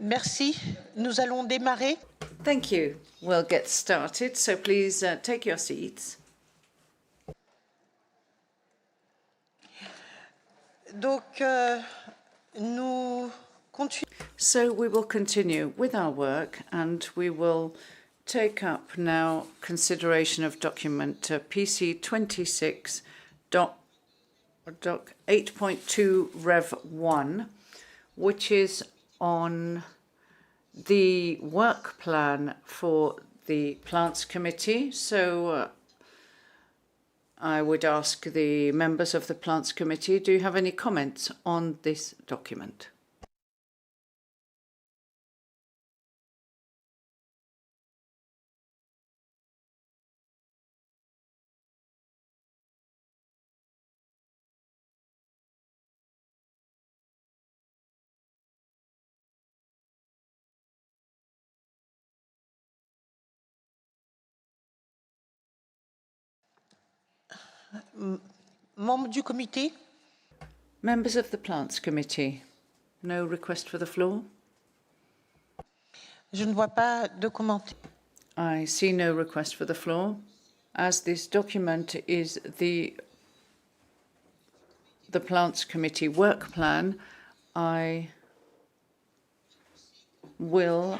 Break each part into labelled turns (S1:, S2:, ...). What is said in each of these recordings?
S1: Merci. Nous allons démarrer.
S2: Thank you. We'll get started, so please take your seats.
S1: Donc, nous continuons.
S2: So we will continue with our work, and we will take up now consideration of document PC 26 doc 8.2 Rev 1, which is on the work plan for the Plants Committee. So I would ask the members of the Plants Committee, do you have any comments on this document?
S1: Membres du comité?
S2: Members of the Plants Committee, no request for the floor?
S1: Je ne vois pas de commentaires.
S2: I see no request for the floor. As this document is the Plants Committee work plan, I will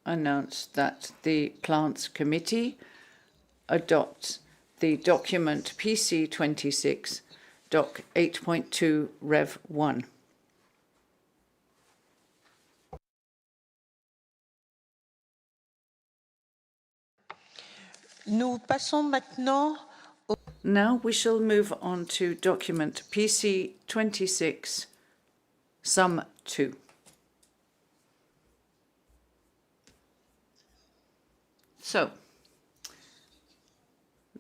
S2: announce that the Plants Committee adopts the document PC 26 Doc 8.2 Rev 1.
S1: Nous passons maintenant au...
S2: Now we shall move on to document PC 26 Sum 2. So,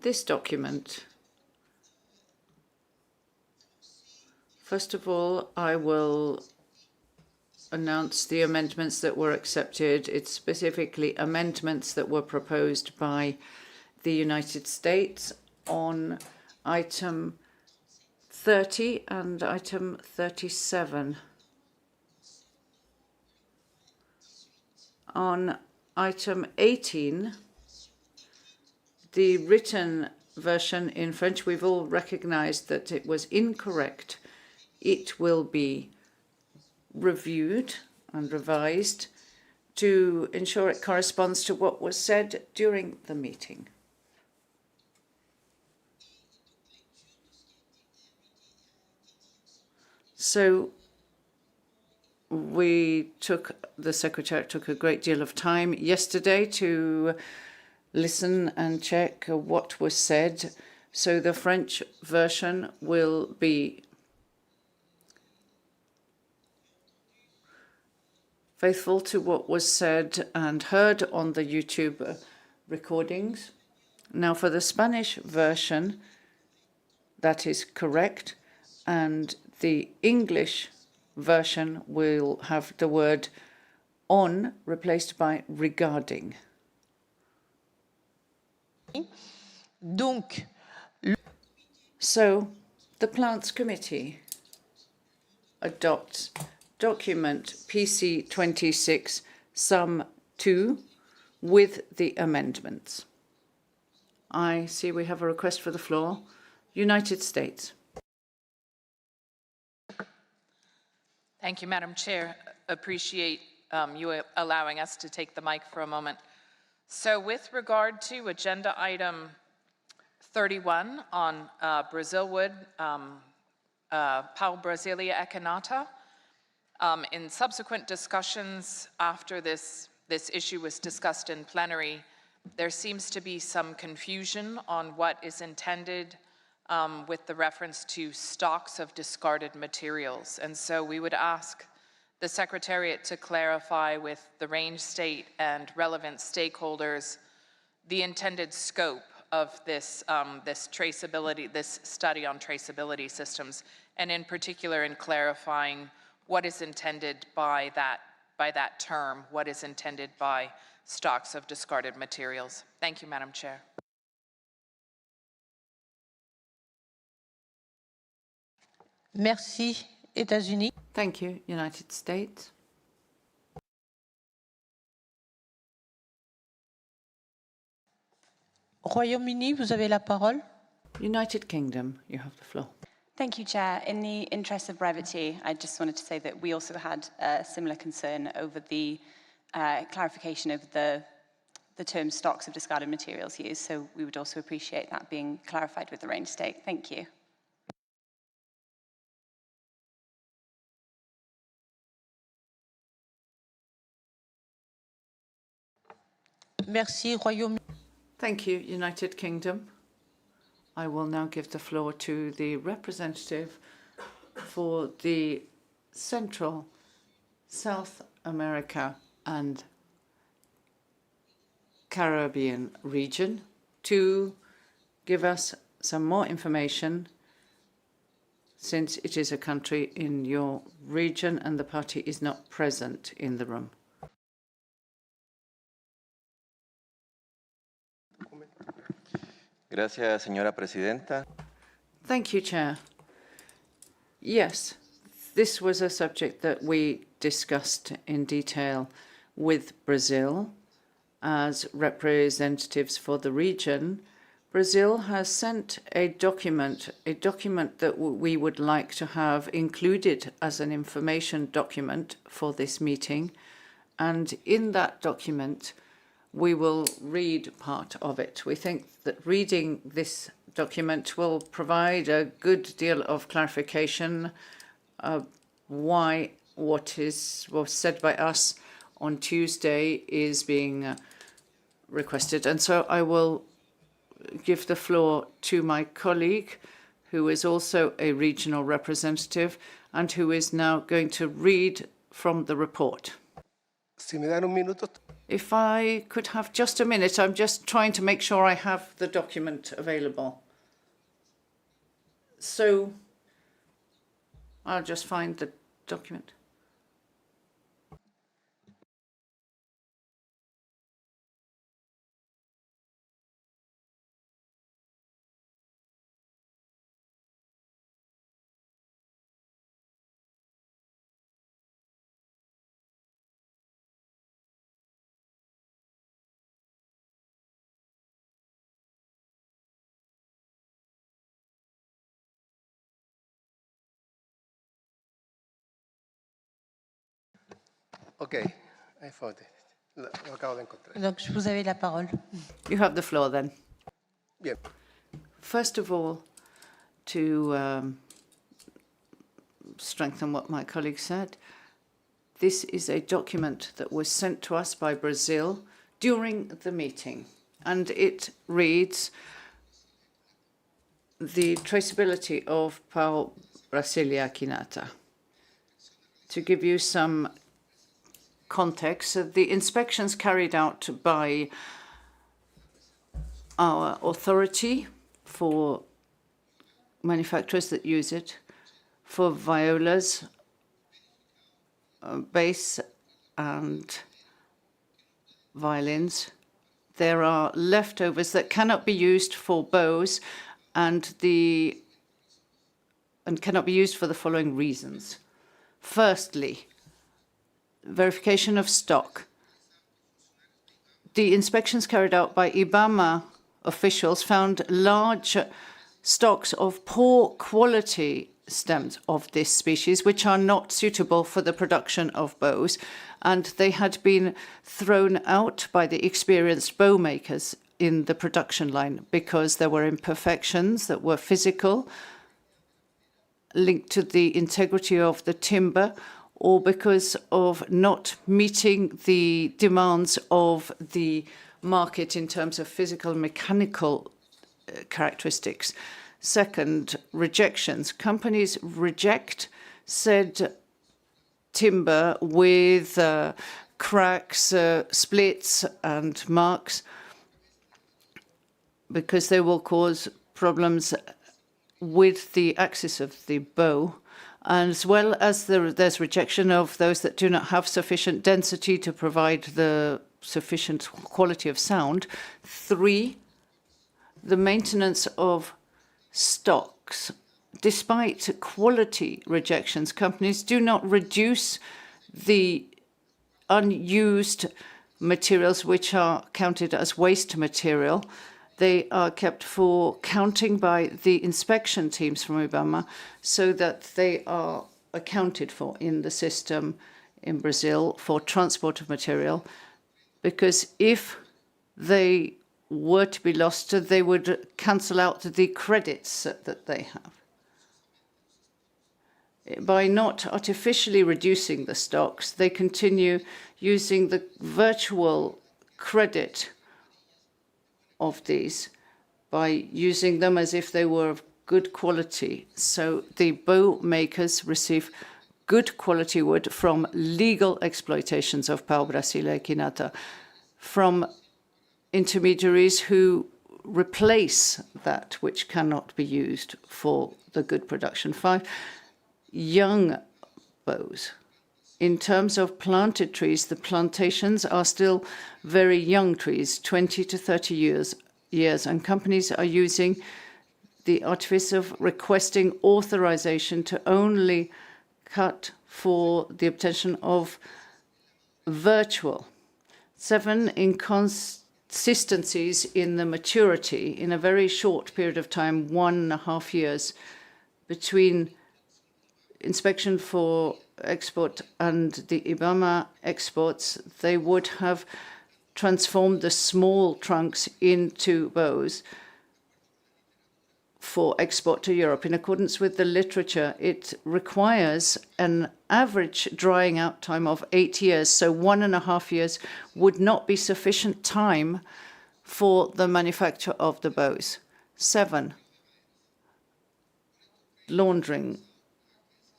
S2: this document, first of all, I will announce the amendments that were accepted. It's specifically amendments that were proposed by the United States on item 30 and item 37. On item 18, the written version in French, we've all recognized that it was incorrect. It will be reviewed and revised to ensure it corresponds to what was said during the meeting. So the Secretariat took a great deal of time yesterday to listen and check what was said. So the French version will be faithful to what was said and heard on the YouTube recordings. Now for the Spanish version, that is correct, and the English version will have the word on replaced by regarding.
S1: Donc,
S2: so the Plants Committee adopts document PC 26 Sum 2 with the amendments. I see we have a request for the floor. United States.
S3: Thank you, Madam Chair. Appreciate you allowing us to take the mic for a moment. So with regard to agenda item 31 on Brazil wood, Pau Brasilia echinata, in subsequent discussions after this issue was discussed in plenary, there seems to be some confusion on what is intended with the reference to stocks of discarded materials. And so we would ask the Secretariat to clarify with the range state and relevant stakeholders the intended scope of this, this study on traceability systems, and in particular in clarifying what is intended by that term, what is intended by stocks of discarded materials. Thank you, Madam Chair.
S1: merci, États-Unis.
S2: Thank you, United States.
S1: Royaume-Uni, vous avez la parole.
S2: United Kingdom, you have the floor.
S4: Thank you, Chair. In the interest of brevity, I just wanted to say that we also had a similar concern over the clarification of the term stocks of discarded materials used, so we would also appreciate that being clarified with the range state. Thank you.
S1: Merci, Royaume-Uni.
S2: Thank you, United Kingdom. I will now give the floor to the representative for the Central, South America and Caribbean region to give us some more information, since it is a country in your region and the party is not present in the room.
S5: Gracias, señora presidenta.
S2: Thank you, Chair. Yes, this was a subject that we discussed in detail with Brazil as representatives for the region. Brazil has sent a document that we would like to have included as an information document for this meeting. And in that document, we will read part of it. We think that reading this document will provide a good deal of clarification of why what was said by us on Tuesday is being requested. And so I will give the floor to my colleague, who is also a regional representative and who is now going to read from the report.
S6: Si me dan un minuto.
S2: If I could have just a minute, I'm just trying to make sure I have the document available. So I'll just find the document.
S6: Okay, I found it. Lo acabo de encontrar.
S1: Donc, vous avez la parole.
S2: You have the floor then.
S6: Bien.
S2: First of all, to strengthen what my colleague said, this is a document that was sent to us by Brazil during the meeting, and it reads the traceability of Pau Brasilia Quinata. To give you some context, the inspections carried out by our authority for manufacturers that use it, for violas, bass and violins. There are leftovers that cannot be used for bows and cannot be used for the following reasons. Firstly, verification of stock. The inspections carried out by IBAMA officials found large stocks of poor quality stems of this species, which are not suitable for the production of bows, and they had been thrown out by the experienced bow makers in the production line because there were imperfections that were physical, linked to the integrity of the timber, or because of not meeting the demands of the market in terms of physical and mechanical characteristics. Second, rejections. Companies reject said timber with cracks, splits, and marks because they will cause problems with the axis of the bow, as well as there's rejection of those that do not have sufficient density to provide the sufficient quality of sound. 3, the maintenance of stocks. Despite quality rejections, companies do not reduce the unused materials which are counted as waste material They are kept for counting by the inspection teams from IBAMA so that they are accounted for in the system in Brazil for transport of material, because if they were to be lost, they would cancel out the credits that they have. By not artificially reducing the stocks, they continue using the virtual credit of these by using them as if they were of good quality. So the bow makers receive good quality wood from legal exploitations of pau-brasil equinata, from intermediaries who replace that which cannot be used for the good production. 5, young bows. In terms of planted trees, the plantations are still very young trees, 20 to 30 years, and companies are using the artifice of requesting authorization to only cut for the obtention of virtual. 7, inconsistencies in the maturity in a very short period of time, 1.5 years, between inspection for export and the IBAMA exports. They would have transformed the small trunks into bows for export to Europe. In accordance with the literature, it requires an average drying out time of 8 years, so 1.5 years would not be sufficient time for the manufacture of the bows. 7, laundering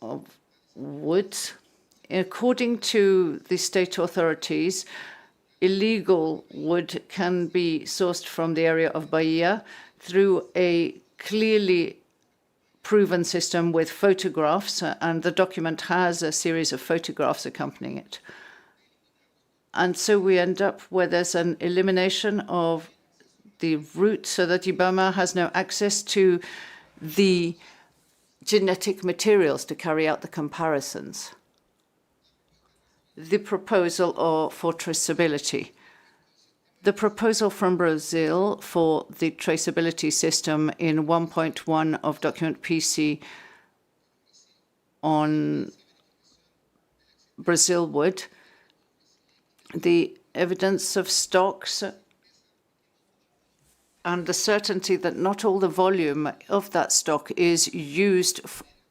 S2: of wood. According to the state authorities, illegal wood can be sourced from the area of Bahia through a clearly proven system with photographs, and the document has a series of photographs accompanying it. And so we end up where there's an elimination of the route so that IBAMA has no access to the genetic materials to carry out the comparisons. The proposal for traceability. The proposal from Brazil for the traceability system in 1.1 of document PC on Brazil wood, the evidence of stocks and the certainty that not all the volume of that stock is used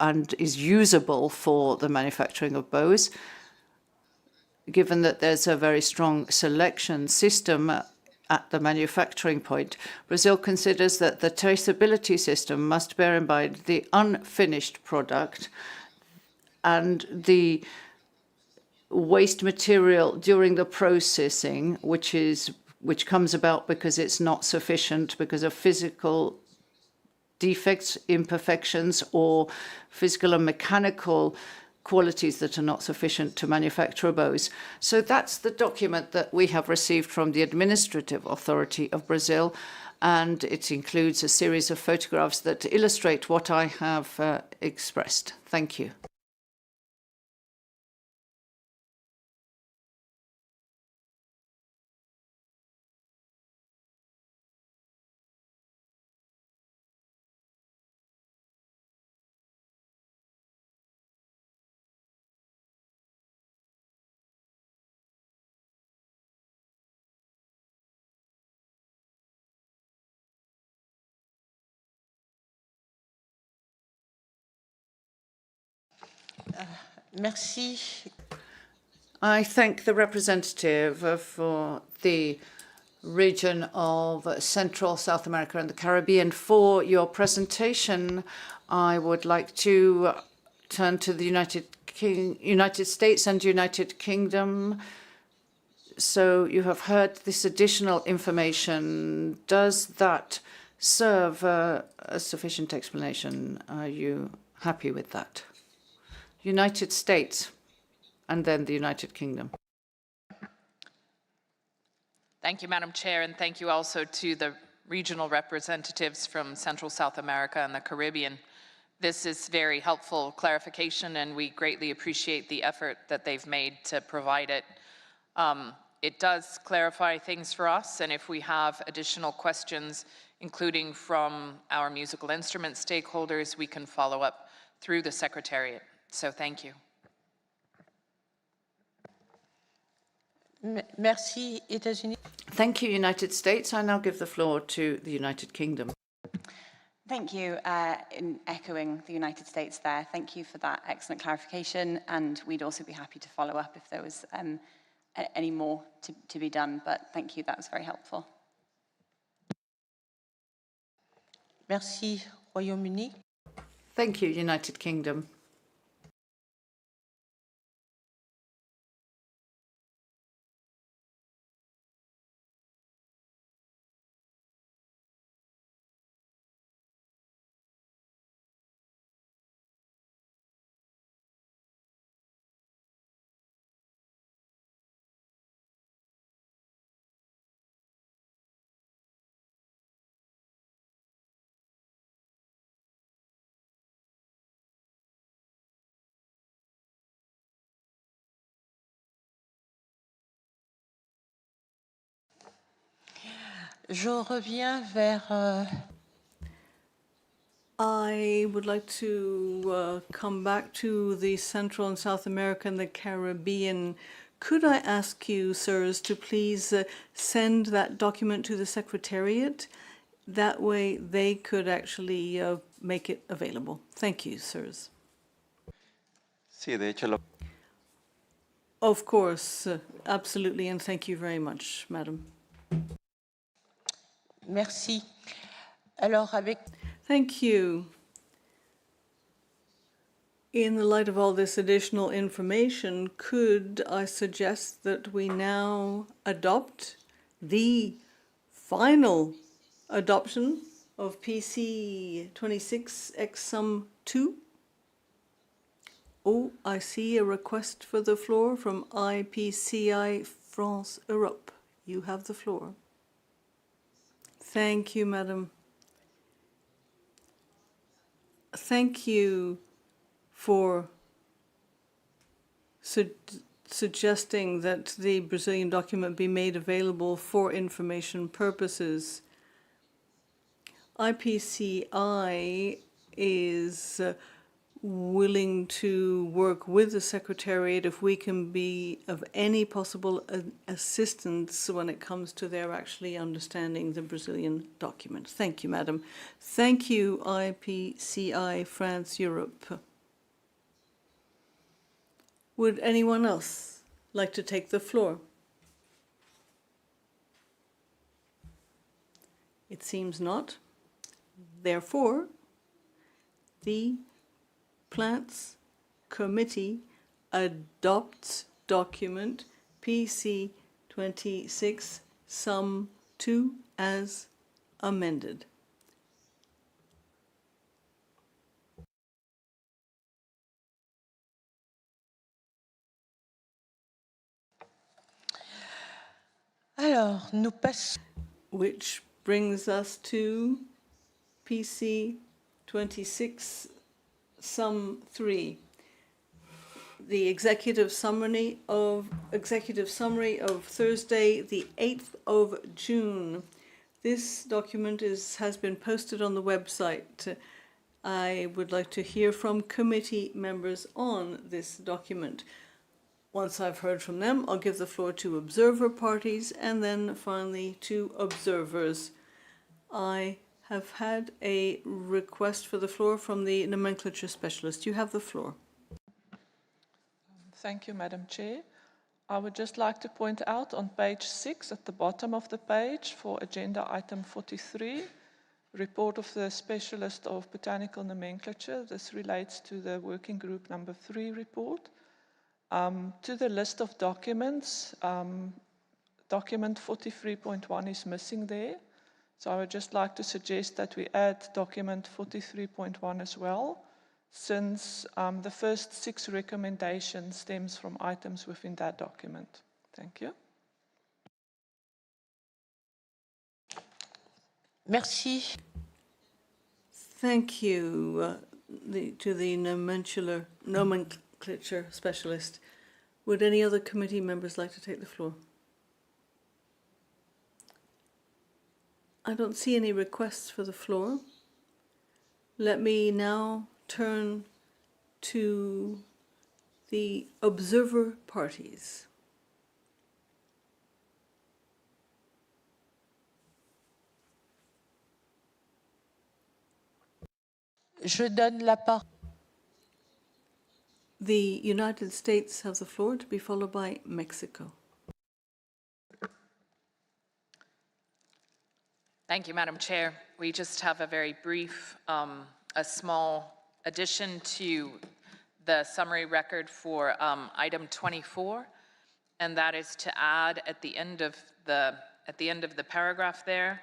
S2: and is usable for the manufacturing of bows, given that there's a very strong selection system at the manufacturing point. Brazil considers that the traceability system must bear in mind the unfinished product and the waste material during the processing, which comes about because it's not sufficient because of physical defects, imperfections, or physical and mechanical qualities that are not sufficient to manufacture bows. So that's the document that we have received from the Administrative Authority of Brazil, and it includes a series of photographs that illustrate what I have expressed. Thank you.
S1: Merci.
S2: I thank the representative for the region of Central South America and the Caribbean for your presentation. I would like to turn to the United States and United Kingdom. So you have heard this additional information. Does that serve a sufficient explanation? Are you happy with that? United States and then the United Kingdom.
S3: Thank you, Madam Chair, and thank you also to the regional representatives from Central South America and the Caribbean. This is very helpful clarification, and we greatly appreciate the effort that they've made to provide it. It does clarify things for us, and if we have additional questions, including from our musical instrument stakeholders, we can follow up through the Secretariat. So thank you.
S1: Merci, États-Unis.
S2: Thank you, United States. I now give the floor to the United Kingdom.
S4: Thank you. In echoing the United States there, thank you for that excellent clarification, and we'd also be happy to follow up if there was any more to be done, but thank you, that was very helpful.
S1: Merci, Royaume-Uni.
S2: Thank you, United Kingdom.
S1: Je reviens vers...
S7: I would like to come back to the Central and South America and the Caribbean. Could I ask you, sirs, to please send that document to the Secretariat? That way they could actually make it available. Thank you, sirs.
S5: Sí, de hecho,
S7: Of course, absolutely, and thank you very much, madam.
S1: Merci. Alors, avec...
S7: Thank you. In the light of all this additional information, could I suggest that we now adopt the final adoption of PC 26 X Sum 2? Oh, I see a request for the floor from IPCI France Europe. You have the floor. Thank you, madam. Thank you for suggesting that the Brazilian document be made available for information purposes. IPCI is willing to work with the Secretariat if we can be of any possible assistance when it comes to their actually understanding the Brazilian document. Thank you, madam. Thank you, IPCI France Europe. Would anyone else like to take the floor? It seems not. Therefore, the Plants Committee adopts document PC 26 Sum 2 as amended.
S1: Alors, nous passons...
S7: Which brings us to PC 26 Sum 3. The executive summary of Thursday, the 8th of June. This document has been posted on the website. I would like to hear from committee members on this document. Once I've heard from them, I'll give the floor to observer parties and then finally to observers. I have had a request for the floor from the nomenclature specialist. You have the floor.
S8: Thank you, Madam Chair. I would just like to point out on page 6 at the bottom of the page for agenda item 43, report of the specialist of botanical nomenclature. This relates to the working group number 3 report. To the list of documents, document 43.1 is missing there. So I would just like to suggest that we add document 43.1 as well, since the first 6 recommendations stems from items within that document. Thank you.
S1: Merci.
S7: Thank you to the nomenclature specialist. Would any other committee members like to take the floor? I don't see any requests for the floor. Let me now turn to the observer parties.
S1: Je donne la parole.
S7: The United States have the floor, to be followed by Mexico.
S3: Thank you, Madam Chair. We just have a very brief, a small addition to the summary record for item 24, and that is to add at the end of the paragraph there,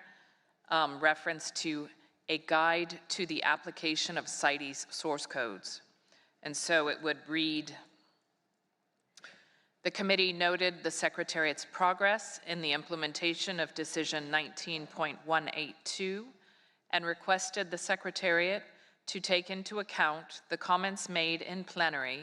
S3: reference to a guide to the application of CITES source codes. And so it would read, the committee noted the Secretariat's progress in the implementation of Decision 19.182 and requested the Secretariat to take into account the comments made in plenary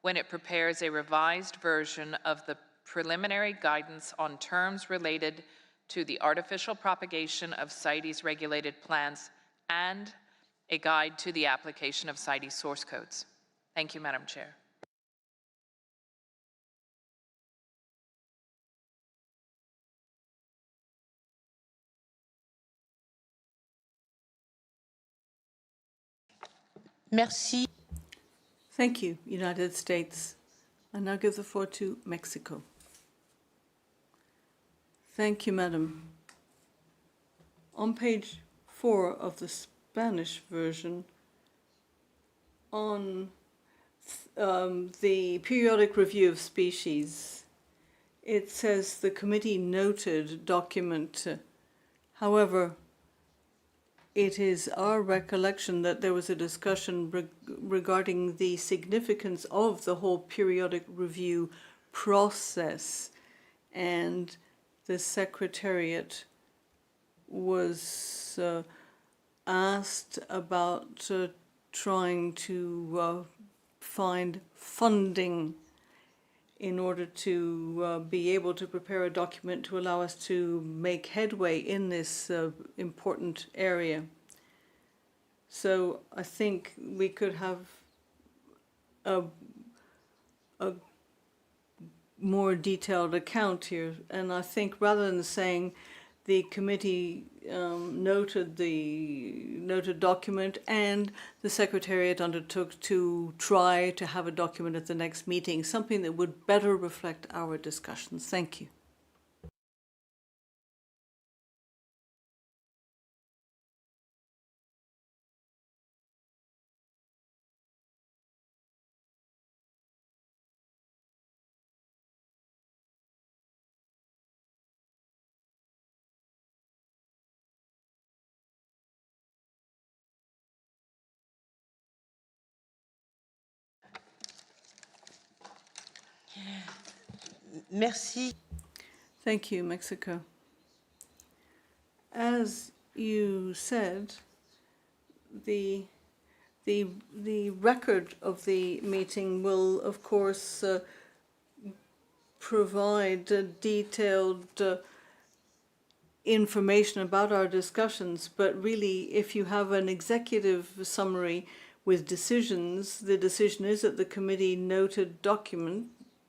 S3: when it prepares a revised version of the preliminary guidance on terms related to the artificial propagation of CITES regulated plants and a guide to the application of CITES source codes. Thank you, Madam Chair.
S1: Merci.
S7: Thank you, United States. I now give the floor to Mexico. Thank you, Madam. On page 4 of the Spanish version, on the periodic review of species, it says the committee noted document. However, it is our recollection that there was a discussion regarding the significance of the whole periodic review process, and the Secretariat was asked about trying to find funding in order to be able to prepare a document to allow us to make headway in this important area. So I think we could have a more detailed account here. And I think rather than saying the committee noted document and the Secretariat undertook to try to have a document at the next meeting, something that would better reflect our discussions. Thank you.
S1: Merci.
S7: Thank you, Mexico. As you said, the record of the meeting will, of course, provide detailed information about our discussions, but really, if you have an executive summary with decisions, the decision is that the committee noted document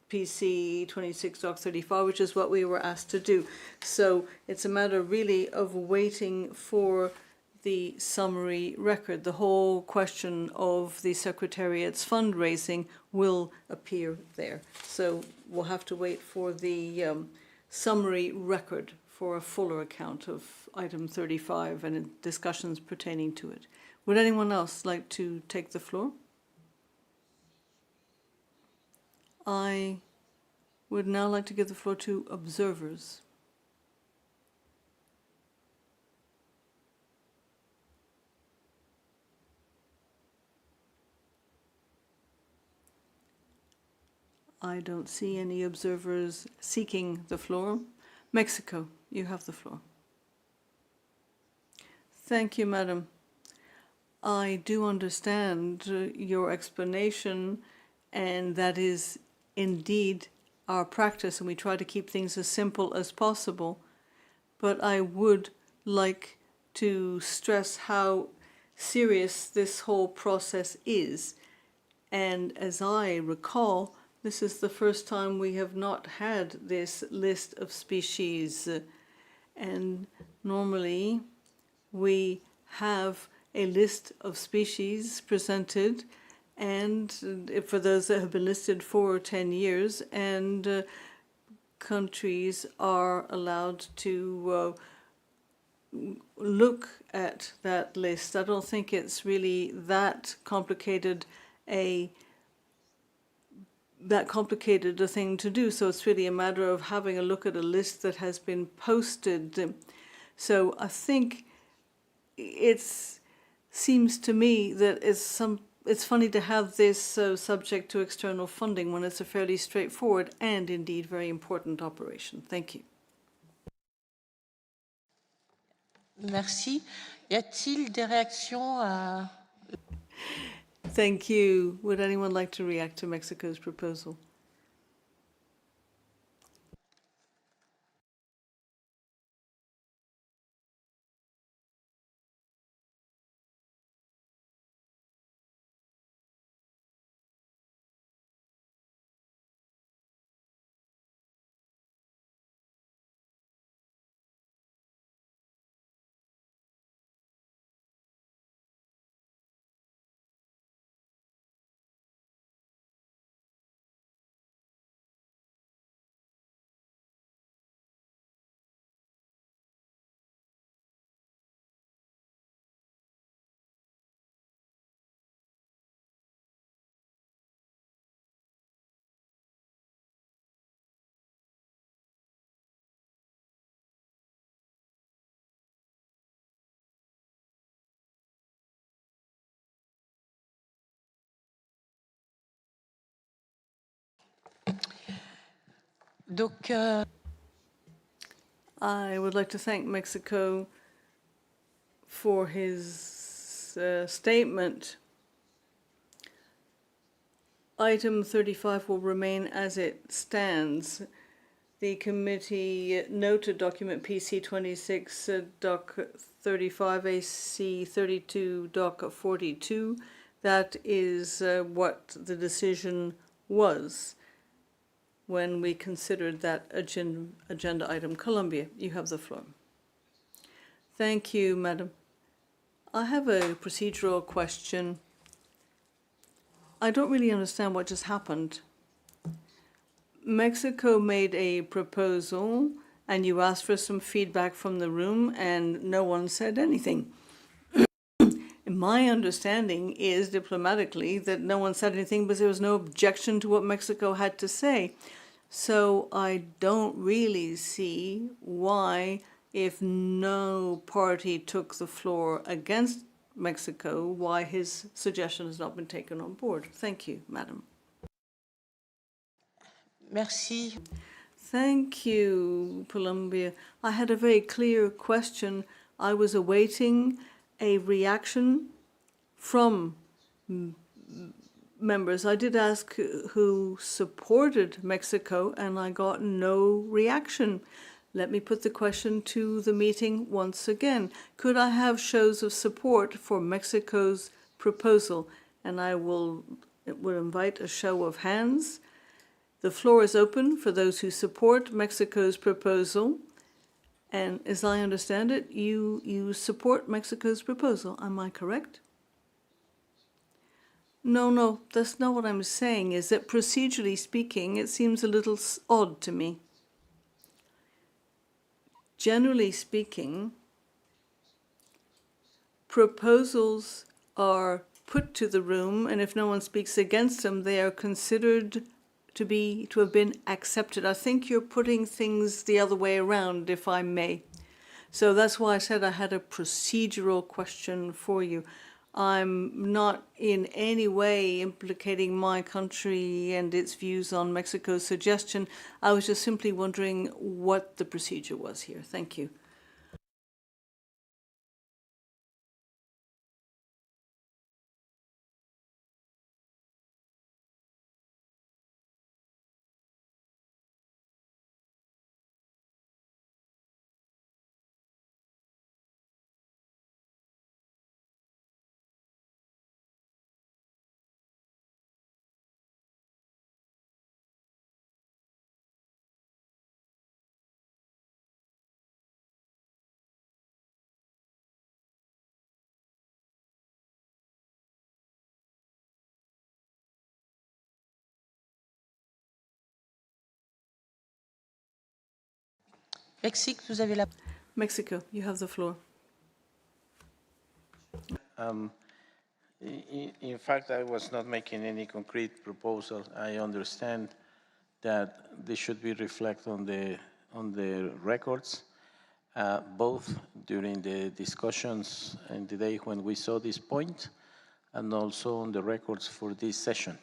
S7: PC 26.35, which is what we were asked to do. So it's a matter really of waiting for the summary record. The whole question of the Secretariat's fundraising will appear there. So we'll have to wait for the summary record for a fuller account of item 35 and discussions pertaining to it. Would anyone else like to take the floor? I would now like to give the floor to observers. I don't see any observers seeking the floor. Mexico, you have the floor. Thank you, Madam. I do understand your explanation, and that is indeed our practice, and we try to keep things as simple as possible. But I would like to stress how serious this whole process is. And as I recall, this is the first time we have not had this list of species. And normally we have a list of species presented, and for those that have been listed for 10 years, and countries are allowed to look at that list. I don't think it's really that complicated a thing to do. So it's really a matter of having a look at a list that has been posted. So I think seems to me that it's funny to have this subject to external funding when it's a fairly straightforward and indeed very important operation. Thank you.
S1: Merci. Y a-t-il des réactions à...
S7: Thank you. Would anyone like to react to Mexico's proposal?
S1: Donc,
S7: I would like to thank Mexico for his statement. Item 35 will remain as it stands. The committee noted document PC 26, Doc 35, AC 32, Doc 42. That is what the decision was when we considered that agenda item. Colombia, you have the floor. Thank you, Madam. I have a procedural question. I don't really understand what just happened. Mexico made a proposal, and you asked for some feedback from the room, and no one said anything. My understanding is diplomatically that no one said anything because there was no objection to what Mexico had to say. So I don't really see why, if no party took the floor against Mexico, why his suggestion has not been taken on board. Thank you, Madam.
S1: merci.
S7: Thank you, Colombia. I had a very clear question. I was awaiting a reaction from members. I did ask who supported Mexico, and I got no reaction. Let me put the question to the meeting once again. Could I have shows of support for Mexico's proposal? And I will invite a show of hands. The floor is open for those who support Mexico's proposal. And as I understand it, you support Mexico's proposal. Am I correct? No, that's not what I'm saying, is that procedurally speaking, it seems a little odd to me. Generally speaking, proposals are put to the room, and if no one speaks against them, they are considered to have been accepted. I think you're putting things the other way around, if I may. So that's why I said I had a procedural question for you. I'm not in any way implicating my country and its views on Mexico's suggestion. I was just simply wondering what the procedure was here. Thank you.
S1: Mexique, vous avez la...
S7: Mexico, you have the floor.
S9: In fact, I was not making any concrete proposal. I understand that this should be reflected on the records, both during the discussions and the day when we saw this point, and also on the records for this session.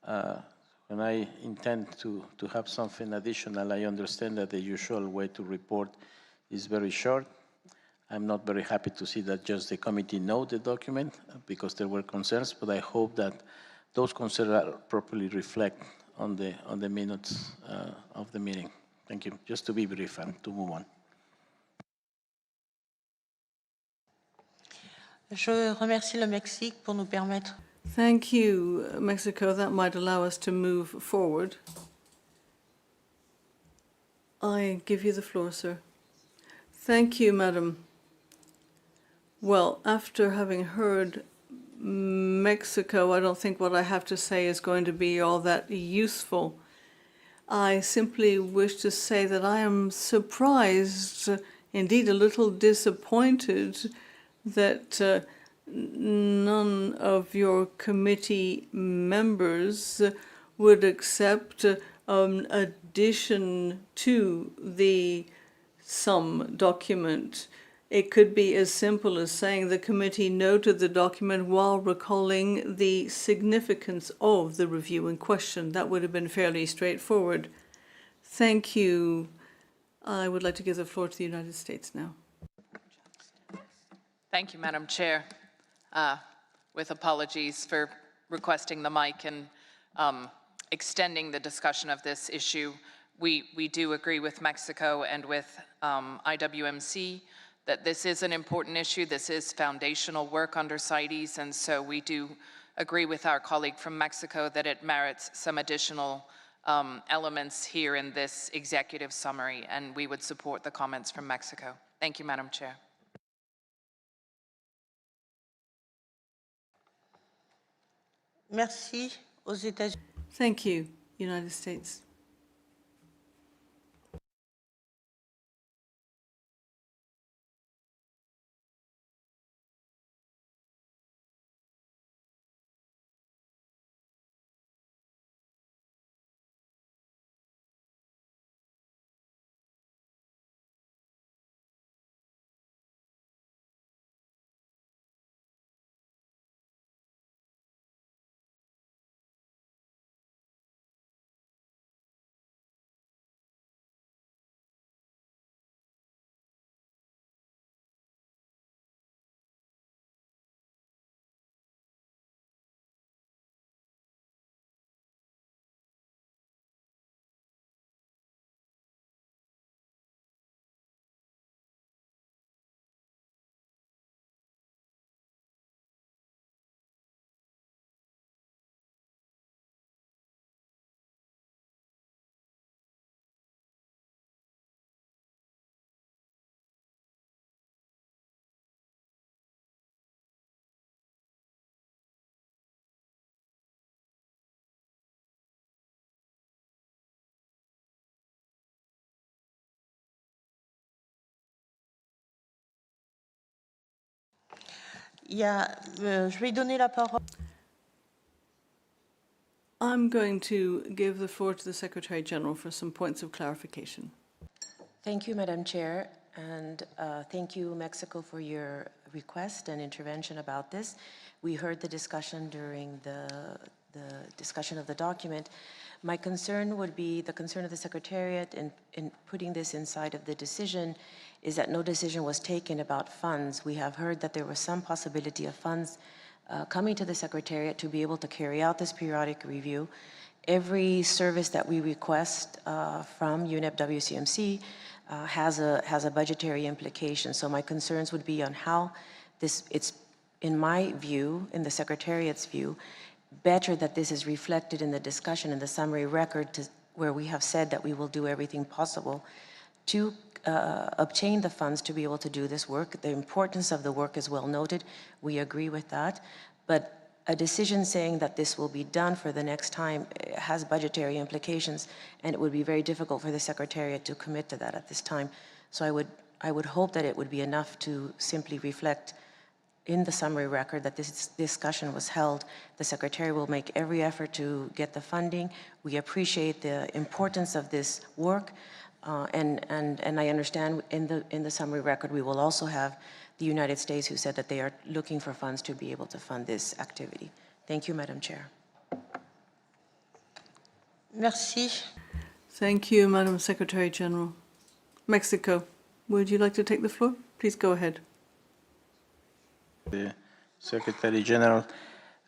S9: When I intend to have something additional, I understand that the usual way to report is very short. I'm not very happy to see that just the committee know the document because there were concerns, but I hope that those concerns are properly reflected on the minutes of the meeting. Thank you. Just to be brief and to move on.
S1: Je remercie le Mexique pour nous permettre...
S7: Thank you, Mexico. That might allow us to move forward. I give you the floor, sir. Thank you, madam. Well, after having heard Mexico, I don't think what I have to say is going to be all that useful. I simply wish to say that I am surprised, indeed a little disappointed, that none of your committee members would accept an addition to the sum document. It could be as simple as saying the committee noted the document while recalling the significance of the review in question. That would have been fairly straightforward. Thank you. I would like to give the floor to the United States now.
S3: Thank you, Madam Chair. With apologies for requesting the mic and extending the discussion of this issue, we do agree with Mexico and with IWMC that this is an important issue. This is foundational work under CITES, and so we do agree with our colleague from Mexico that it merits some additional elements here in this executive summary, and we would support the comments from Mexico. Thank you, Madam Chair.
S1: Merci aux États-Unis.
S7: Thank you, United States.
S1: Je vais donner la parole.
S7: I'm going to give the floor to the Secretary General for some points of clarification.
S10: Thank you, Madam Chair, and thank you, Mexico, for your request and intervention about this. We heard the discussion during the discussion of the document. My concern would be, the concern of the Secretariat in putting this inside of the decision is that no decision was taken about funds. We have heard that there was some possibility of funds coming to the Secretariat to be able to carry out this periodic review. Every service that we request from UNEP WCMC has a budgetary implication. So my concerns would be on how it's, in my view, in the Secretariat's view, better that this is reflected in the discussion in the summary record where we have said that we will do everything possible to obtain the funds to be able to do this work. The importance of the work is well noted. We agree with that. But a decision saying that this will be done for the next time has budgetary implications, and it would be very difficult for the Secretariat to commit to that at this time. So I would hope that it would be enough to simply reflect in the summary record that this discussion was held. The Secretary will make every effort to get the funding. We appreciate the importance of this work, and I understand in the summary record we will also have the United States who said that they are looking for funds to be able to fund this activity. Thank you, Madam Chair.
S1: Merci.
S7: Thank you, Madam Secretary General. Mexico, would you like to take the floor? Please go ahead.
S9: The Secretary General,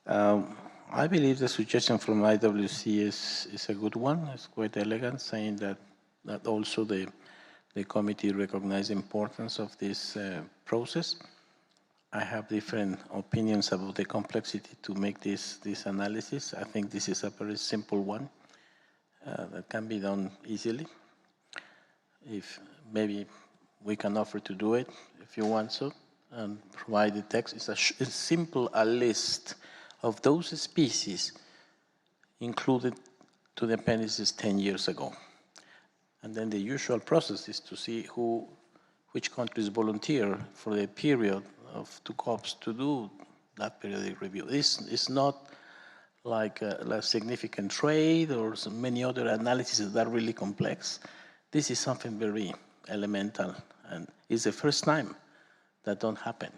S9: I believe the suggestion from IWC is a good one. It's quite elegant, saying that also the committee recognized the importance of this process. I have different opinions about the complexity to make this analysis. I think this is a very simple one that can be done easily. If maybe we can offer to do it, if you want so, and provide the text. It's simple a list of those species included to the appendices 10 years ago. And then the usual process is to see which countries volunteer for the period of 2 COPs to do that periodic review. This is not like a significant trade or many other analyses that are really complex. This is something very elemental, and it's the first time that don't happen.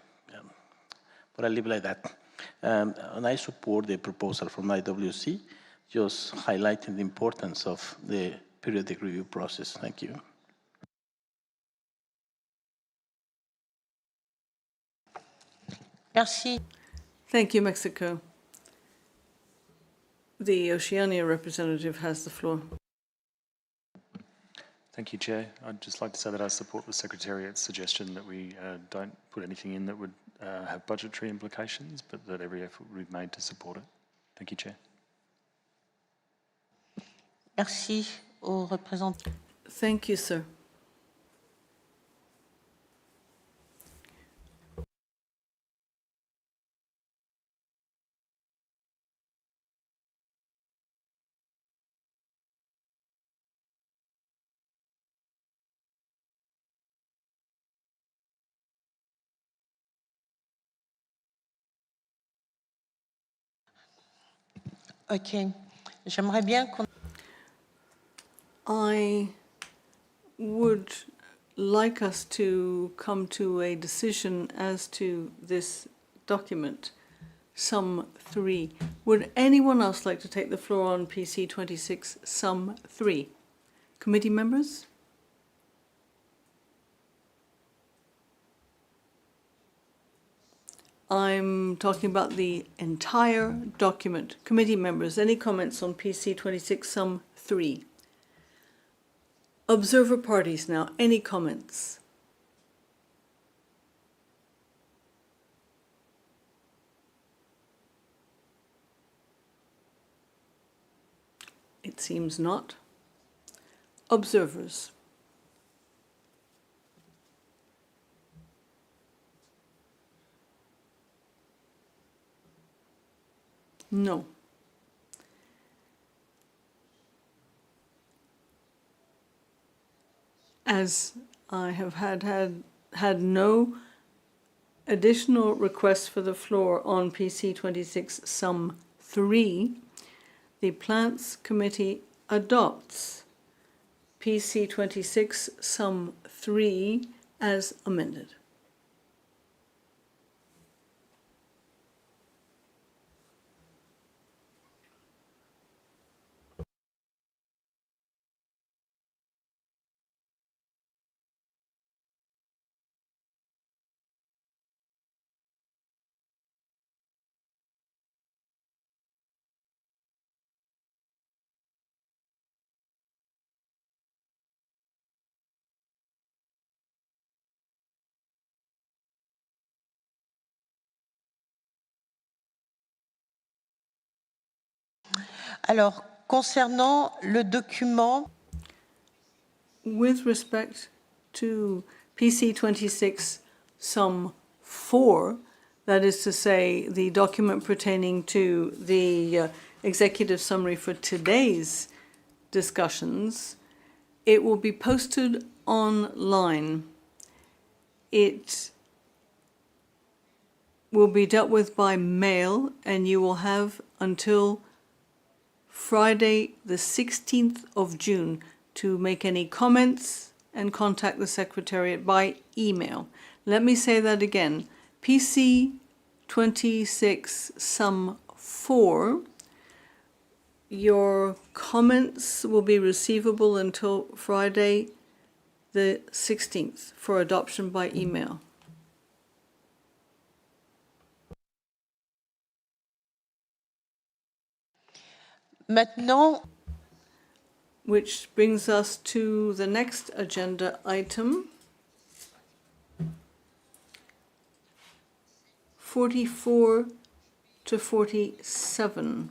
S9: But I leave it like that. And I support the proposal from IWC, just highlighting the importance of the periodic review process. Thank you.
S1: Merci.
S7: Thank you, Mexico. The Oceania representative has the floor.
S11: Thank you, Chair. I'd just like to say that I support the Secretariat's suggestion that we don't put anything in that would have budgetary implications, but that every effort would be made to support it. Thank you, Chair.
S1: Merci au représentant.
S7: Thank you, sir.
S1: OK. J'aimerais bien qu'on...
S7: I would like us to come to a decision as to this document, Sum 3. Would anyone else like to take the floor on PC 26, Sum 3? Committee members? I'm talking about the entire document. Committee members, any comments on PC 26, Sum 3? Observer parties now, any comments? It seems not. Observers. No. As I have had no additional requests for the floor on PC 26 Sum 3, the Plants Committee adopts PC 26 Sum 3 as amended.
S1: Alors, concernant le document...
S7: With respect to PC 26 Sum 4, that is to say, the document pertaining to the executive summary for today's discussions, it will be posted online. It will be dealt with by mail, and you will have until Friday, the 16th of June, to make any comments and contact the Secretariat by email. Let me say that again. PC 26 Sum 4. Your comments will be receivable until Friday, the 16th, for adoption by email.
S1: Maintenant,
S7: Which brings us to the next agenda item, 44 to 47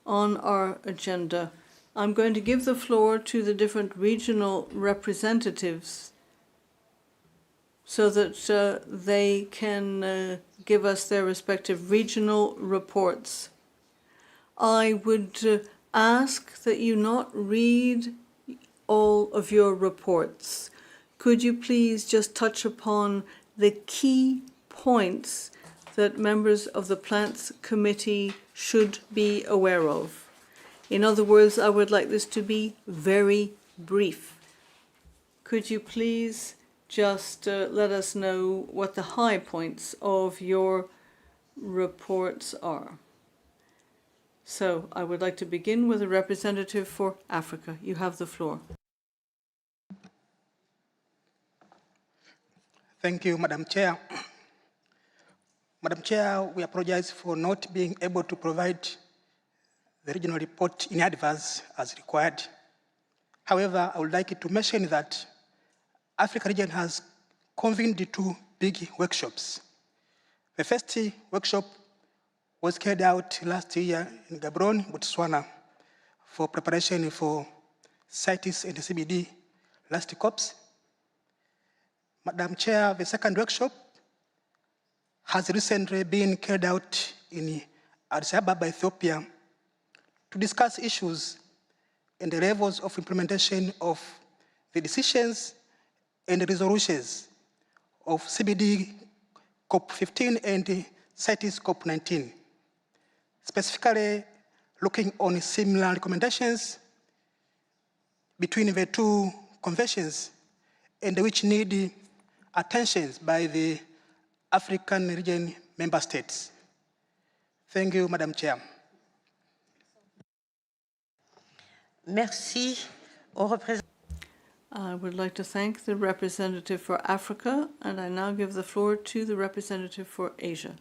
S7: on our agenda. I'm going to give the floor to the different regional representatives so that they can give us their respective regional reports. I would ask that you not read all of your reports. Could you please just touch upon the key points that members of the Plants Committee should be aware of? In other words, I would like this to be very brief. Could you please just let us know what the high points of your reports are? So I would like to begin with a representative for Africa. You have the floor.
S12: Thank you, Madam Chair. Madam Chair, we apologize for not being able to provide the regional report in advance as required. However, I would like to mention that Africa region has convened two big workshops. The first workshop was carried out last year in Gaborone, Botswana, for preparation for CITES and CBD last COPs. Madam Chair, the second workshop has recently been carried out in Addis Ababa, Ethiopia, to discuss issues and the levels of implementation of the decisions and the resolutions of CBD COP15 and CITES COP19. Specifically looking on similar recommendations between the two conventions and which need attention by the African region member states. Thank you, Madam Chair.
S1: merci au représentant.
S7: I would like to thank the representative for Africa, and I now give the floor to the representative for Asia.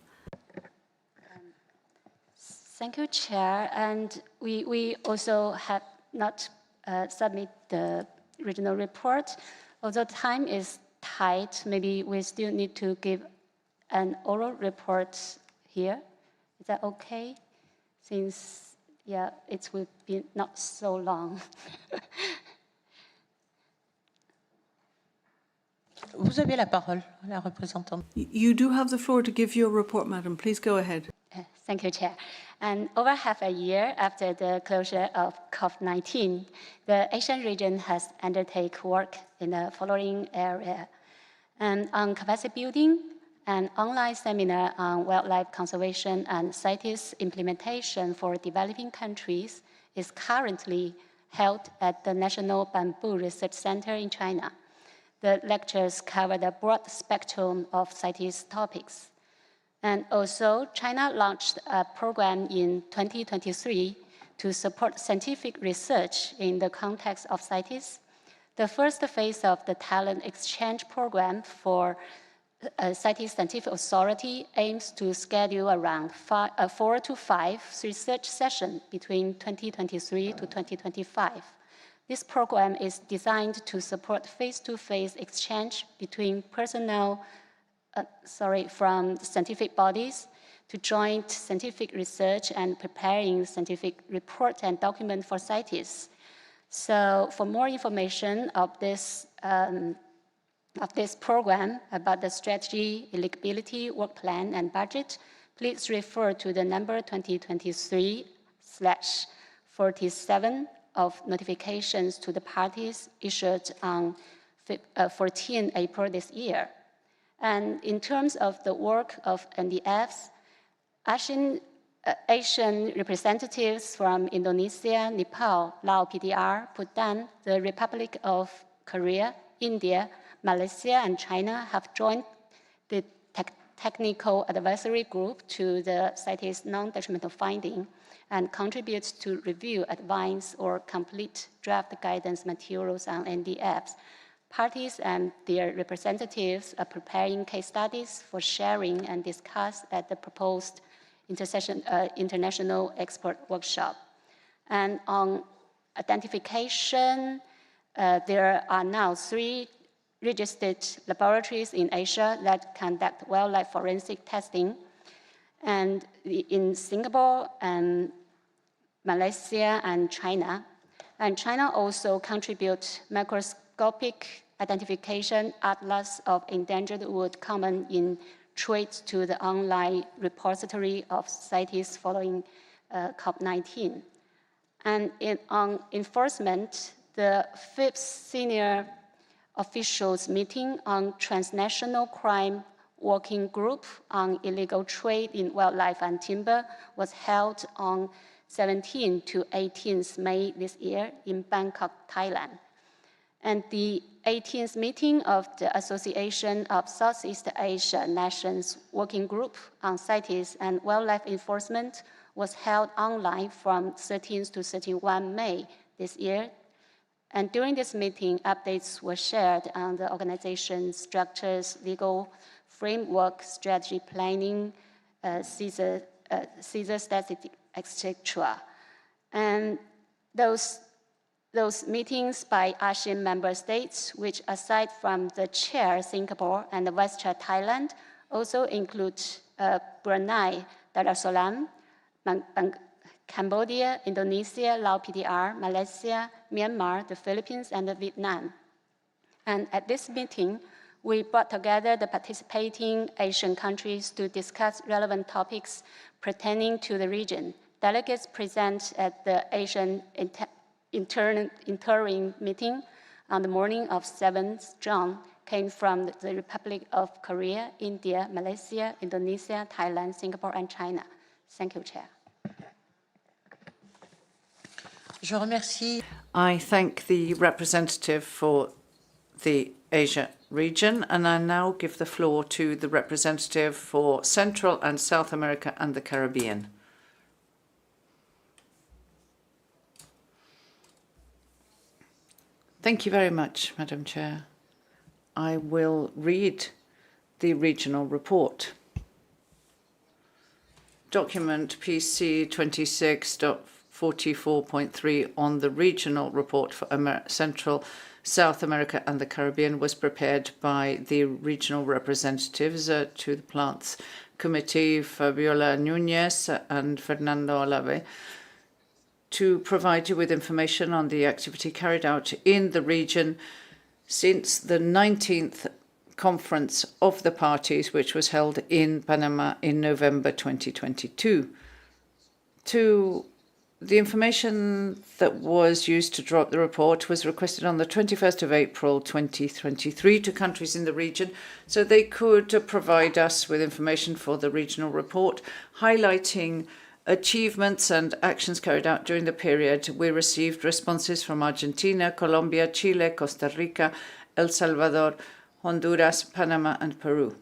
S13: Thank you, Chair. And we also have not submit the regional report. Although time is tight, maybe we still need to give an oral report here. Is that okay? Since, yeah, it will be not so long.
S1: Vous avez la parole, la représentante.
S7: You do have the floor to give your report, madam. Please go ahead.
S13: Thank you, Chair. And over half a year after the closure of COP19, the Asian region has undertaken work in the following area. On capacity building, an online seminar on wildlife conservation and CITES implementation for developing countries is currently held at the National Bamboo Research Center in China. The lectures cover the broad spectrum of CITES topics. And also, China launched a program in 2023 to support scientific research in the context of CITES. The first phase of the talent exchange program for CITES Scientific Authority aims to schedule around 4 to 5 research sessions between 2023 to 2025. This program is designed to support face-to-face exchange between personnel from scientific bodies to joint scientific research and preparing scientific report and document for CITES. So for more information of this of this program about the strategy, eligibility, work plan, and budget, please refer to the number 2023/47 of notifications to the parties issued on 14 April this year. And in terms of the work of NDFs, Asian representatives from Indonesia, Nepal, Laos PDR, Bhutan, the Republic of Korea, India, Malaysia, and China have joined the technical advisory group to the CITES non-detrimental finding and contributes to review, advance, or complete draft guidance materials on NDFs. Parties and their representatives are preparing case studies for sharing and discuss at the proposed international expert workshop. And on identification, there are now 3 registered laboratories in Asia that conduct wildlife forensic testing, and in Singapore and Malaysia and China. And China also contributes microscopic identification atlas of endangered wood common in trades to the online repository of CITES following COP19. And on enforcement, the 5th Senior Officials Meeting on Transnational Crime Working Group on Illegal Trade in Wildlife and Timber was held on 17 to 18th May this year in Bangkok, Thailand. And the 18th meeting of the Association of Southeast Asia Nations Working Group on CITES and Wildlife Enforcement was held online from 13th to 31 May this year. And during this meeting, updates were shared on the organization's structures, legal framework, strategy planning, CITES statistics, etc. And those meetings by ASEAN member states, which aside from the chair, Singapore, and the vice chair, Thailand, also include Brunei, Darussalam, Cambodia, Indonesia, Laos PDR, Malaysia, Myanmar, the Philippines, and Vietnam. And at this meeting, we brought together the participating Asian countries to discuss relevant topics pertaining to the region. Delegates present at the Asian interim meeting on the morning of 7th June came from the Republic of Korea, India, Malaysia, Indonesia, Thailand, Singapore, and China. Thank you, Chair.
S1: Je remercie.
S2: I thank the representative for the Asia region, and I now give the floor to the representative for Central and South America and the Caribbean. Thank you very much, Madam Chair. I will read the regional report. Document PC 26.44.3 on the regional report for Central, South America and the Caribbean was prepared by the regional representatives to the Plants Committee, Fabiola Núñez and Fernando Olave, to provide you with information on the activity carried out in the region since the 19th conference of the parties, which was held in Panama in November 2022. The information that was used to draw up the report was requested on the 21st of April 2023 to countries in the region, so they could provide us with information for the regional report, highlighting achievements and actions carried out during the period. We received responses from Argentina, Colombia, Chile, Costa Rica, El Salvador, Honduras, Panama, and Peru.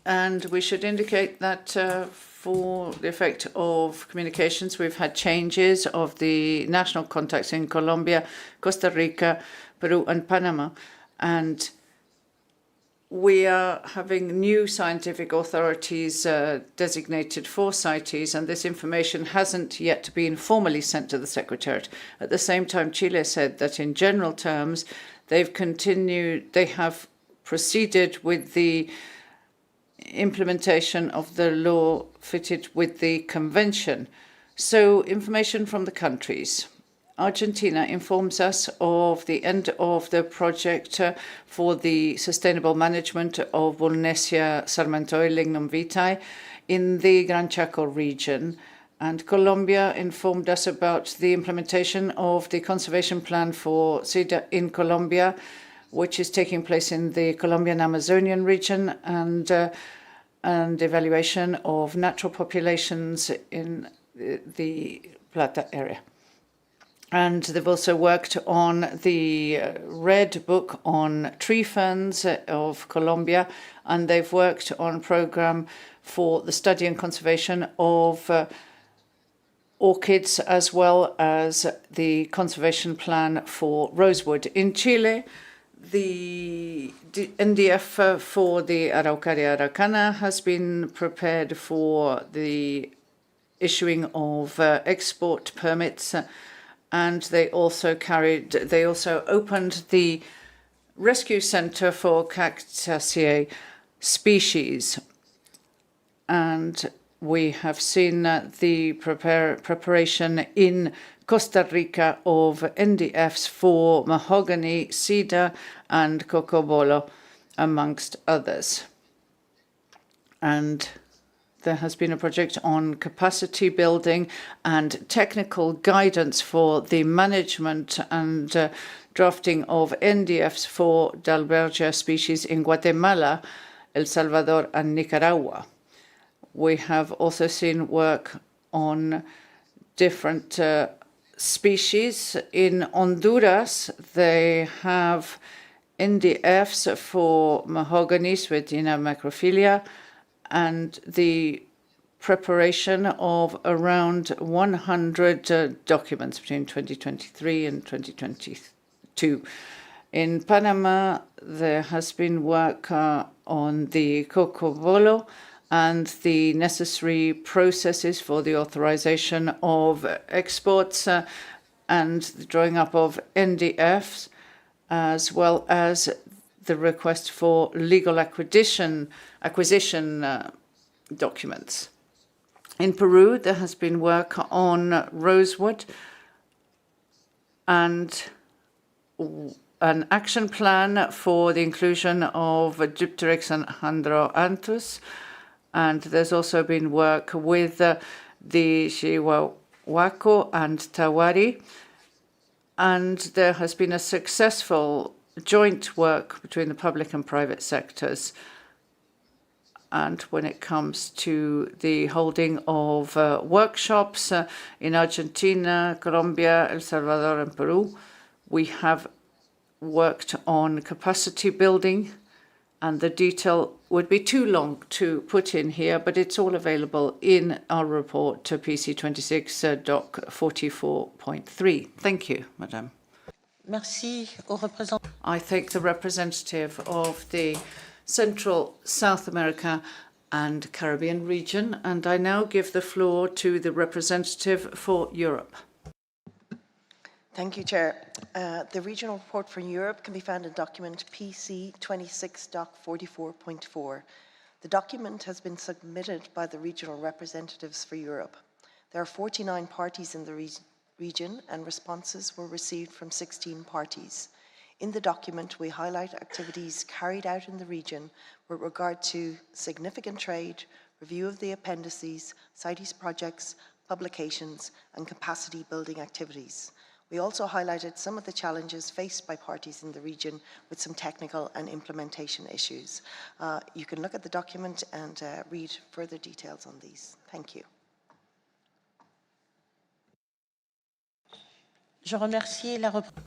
S2: And we should indicate that for the effect of communications, we've had changes of the national contacts in Colombia, Costa Rica, Peru, and Panama. And we are having new scientific authorities designated for CITES, and this information hasn't yet been formally sent to the Secretariat. At the same time, Chile said that in general terms, they have proceeded with the implementation of the law fitted with the convention. So information from the countries. Argentina informs us of the end of the project for the sustainable management of Vulnesia sarmentoi lignum vitae in the Gran Chaco region. And Colombia informed us about the implementation of the conservation plan for CITES in Colombia, which is taking place in the Colombian Amazonian region, and evaluation of natural populations in the Plata area. And they've also worked on the Red Book on tree ferns of Colombia, and they've worked on a program for the study and conservation of orchids, as well as the conservation plan for rosewood. In Chile, the NDF for the Araucaria araucana has been prepared for the issuing of export permits, and they also opened the rescue center for Cactaceae species. And we have seen the preparation in Costa Rica of NDFs for mahogany, cedar, and cocobolo, amongst others. And there has been a project on capacity building and technical guidance for the management and drafting of NDFs for Dalbergia species in Guatemala, El Salvador, and Nicaragua. We have also seen work on different species. In Honduras, they have NDFs for mahogany, Suetina macrophylla, and the preparation of around 100 documents between 2023 and 2022. In Panama, there has been work on the cocobolo and the necessary processes for the authorization of exports and the drawing up of NDFs, as well as the request for legal acquisition documents. In Peru, there has been work on rosewood and an action plan for the inclusion of Dipteryx and Androanthus. And there's also been work with the Chihuahuaco and Tawari. And there has been a successful joint work between the public and private sectors. And when it comes to the holding of workshops in Argentina, Colombia, El Salvador, and Peru, we have worked on capacity building, and the detail would be too long to put in here, but it's all available in our report to PC26 Doc 44.3. Thank you, Madame.
S1: Merci au représentant.
S2: I thank the representative of the Central South America and Caribbean region, and I now give the floor to the representative for Europe.
S14: Thank you, Chair. The regional report for Europe can be found in document PC26 Doc 44.4. The document has been submitted by the regional representatives for Europe. There are 49 parties in the region, and responses were received from 16 parties. In the document, we highlight activities carried out in the region with regard to significant trade, review of the appendices, CITES projects, publications, and capacity building activities. We also highlighted some of the challenges faced by parties in the region with some technical and implementation issues. You can look at the document and read further details on these. Thank you.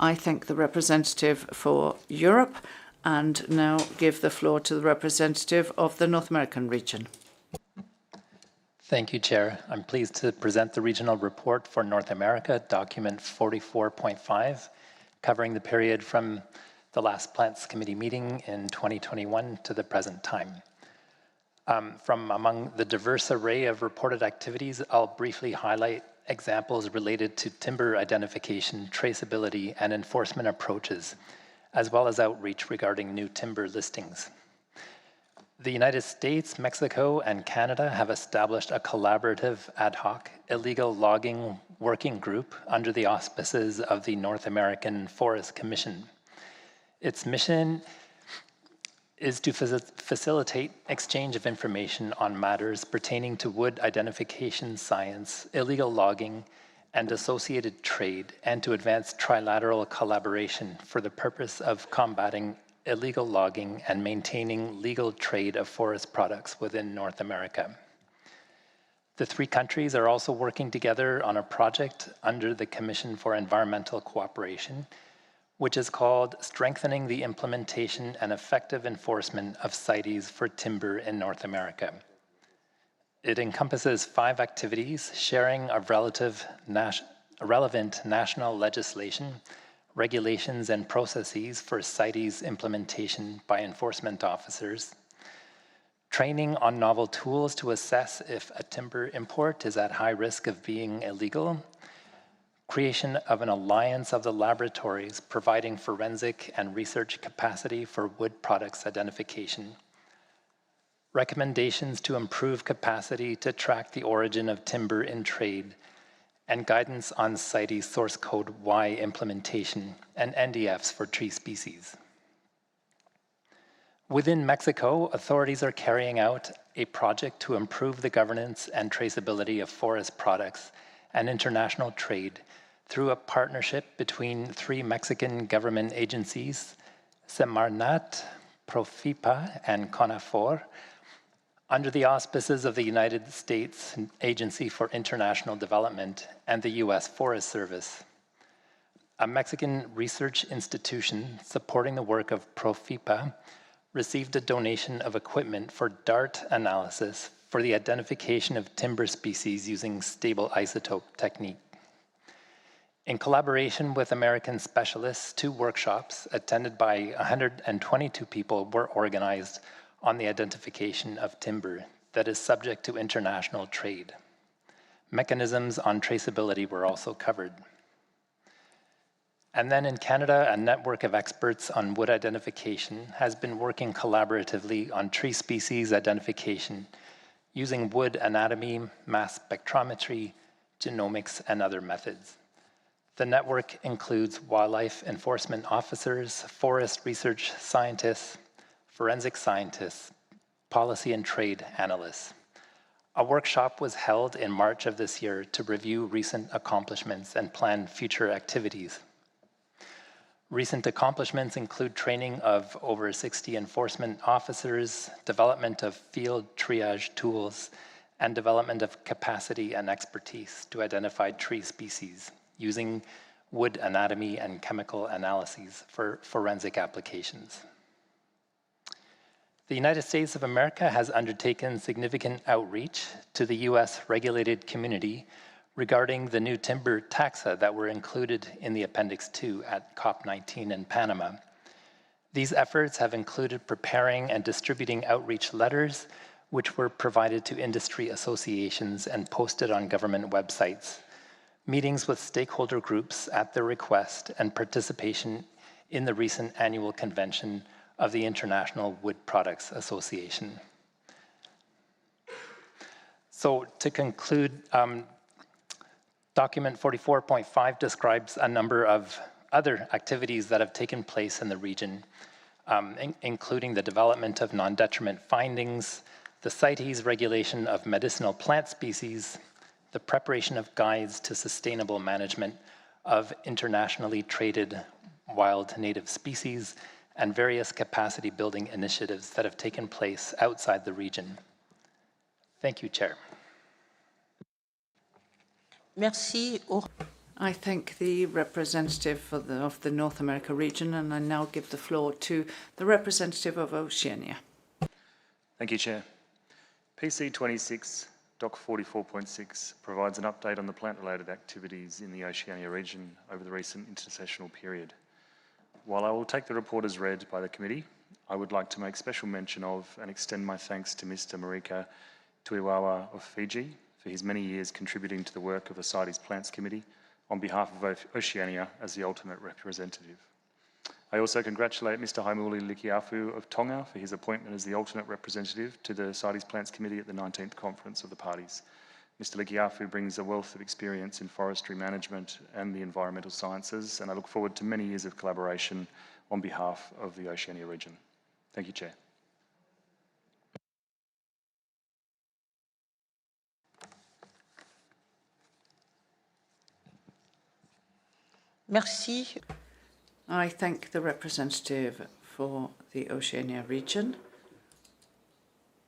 S2: I thank the representative for Europe and now give the floor to the representative of the North American region.
S15: Thank you, Chair. I'm pleased to present the regional report for North America, document 44.5, covering the period from the last Plants Committee meeting in 2021 to the present time. From among the diverse array of reported activities, I'll briefly highlight examples related to timber identification, traceability, and enforcement approaches, as well as outreach regarding new timber listings. The United States, Mexico, and Canada have established a collaborative ad hoc illegal logging working group under the auspices of the North American Forest Commission. Its mission is to facilitate exchange of information on matters pertaining to wood identification science, illegal logging, and associated trade, and to advance trilateral collaboration for the purpose of combating illegal logging and maintaining legal trade of forest products within North America. The three countries are also working together on a project under the Commission for Environmental Cooperation, which is called Strengthening the Implementation and Effective Enforcement of CITES for Timber in North America. It encompasses 5 activities sharing of relevant national legislation, regulations and processes for CITES implementation by enforcement officers, training on novel tools to assess if a timber import is at high risk of being illegal, creation of an alliance of the laboratories providing forensic and research capacity for wood products identification, recommendations to improve capacity to track the origin of timber in trade, and guidance on CITES source code Y implementation and NDFs for tree species. Within Mexico, authorities are carrying out a project to improve the governance and traceability of forest products and international trade through a partnership between 3 Mexican government agencies, Semarnat, Profipa, and CONAFOR, under the auspices of the United States Agency for International Development and the U.S. Forest Service. A Mexican research institution supporting the work of Profipa received a donation of equipment for DART analysis for the identification of timber species using stable isotope technique. In collaboration with American specialists, 2 workshops attended by 122 people were organized on the identification of timber that is subject to international trade. Mechanisms on traceability were also covered. And then in Canada, a network of experts on wood identification has been working collaboratively on tree species identification using wood anatomy, mass spectrometry, genomics, and other methods. The network includes wildlife enforcement officers, forest research scientists, forensic scientists, policy and trade analysts. A workshop was held in March of this year to review recent accomplishments and plan future activities. Recent accomplishments include training of over 60 enforcement officers, development of field triage tools, and development of capacity and expertise to identify tree species using wood anatomy and chemical analyses for forensic applications. The United States of America has undertaken significant outreach to the U.S. regulated community regarding the new timber taxa that were included in the Appendix 2 at COP19 in Panama. These efforts have included preparing and distributing outreach letters, which were provided to industry associations and posted on government websites, meetings with stakeholder groups at their request, and participation in the recent annual convention of the International Wood Products Association. So to conclude, document 44.5 describes a number of other activities that have taken place in the region, including the development of non-detriment findings, the CITES regulation of medicinal plant species, the preparation of guides to sustainable management of internationally traded wild native species, and various capacity building initiatives that have taken place outside the region. Thank you, Chair.
S1: Merci.
S2: I thank the representative of the North America region, and I now give the floor to the representative of Oceania.
S11: Thank you, Chair. PC 26, Doc 44.6 provides an update on the plant-related activities in the Oceania region over the recent intersessional period. While I will take the report as read by the committee, I would like to make special mention of and extend my thanks to Mr. Marika Tuiwawa of Fiji for his many years contributing to the work of the CITES Plants Committee on behalf of Oceania as the ultimate representative. I also congratulate Mr. Haimuli Likiafu of Tonga for his appointment as the alternate representative to the CITES Plants Committee at the 19th Conference of the Parties. Mr. Likiafu brings a wealth of experience in forestry management and the environmental sciences, and I look forward to many years of collaboration on behalf of the Oceania region. Thank you, Chair.
S1: Merci.
S2: I thank the representative for the Oceania region.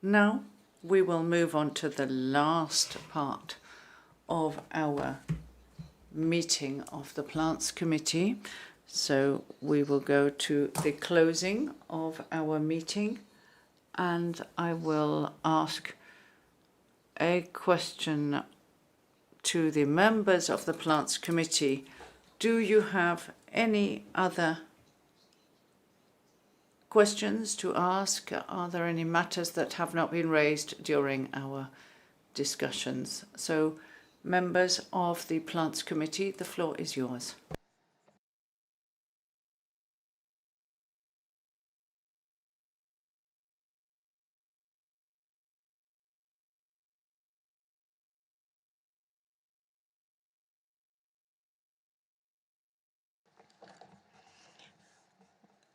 S2: Now we will move on to the last part of our meeting of the Plants Committee. So we will go to the closing of our meeting, and I will ask a question to the members of the Plants Committee. Do you have any other questions to ask? Are there any matters that have not been raised during our discussions? So, members of the Plants Committee, the floor is yours.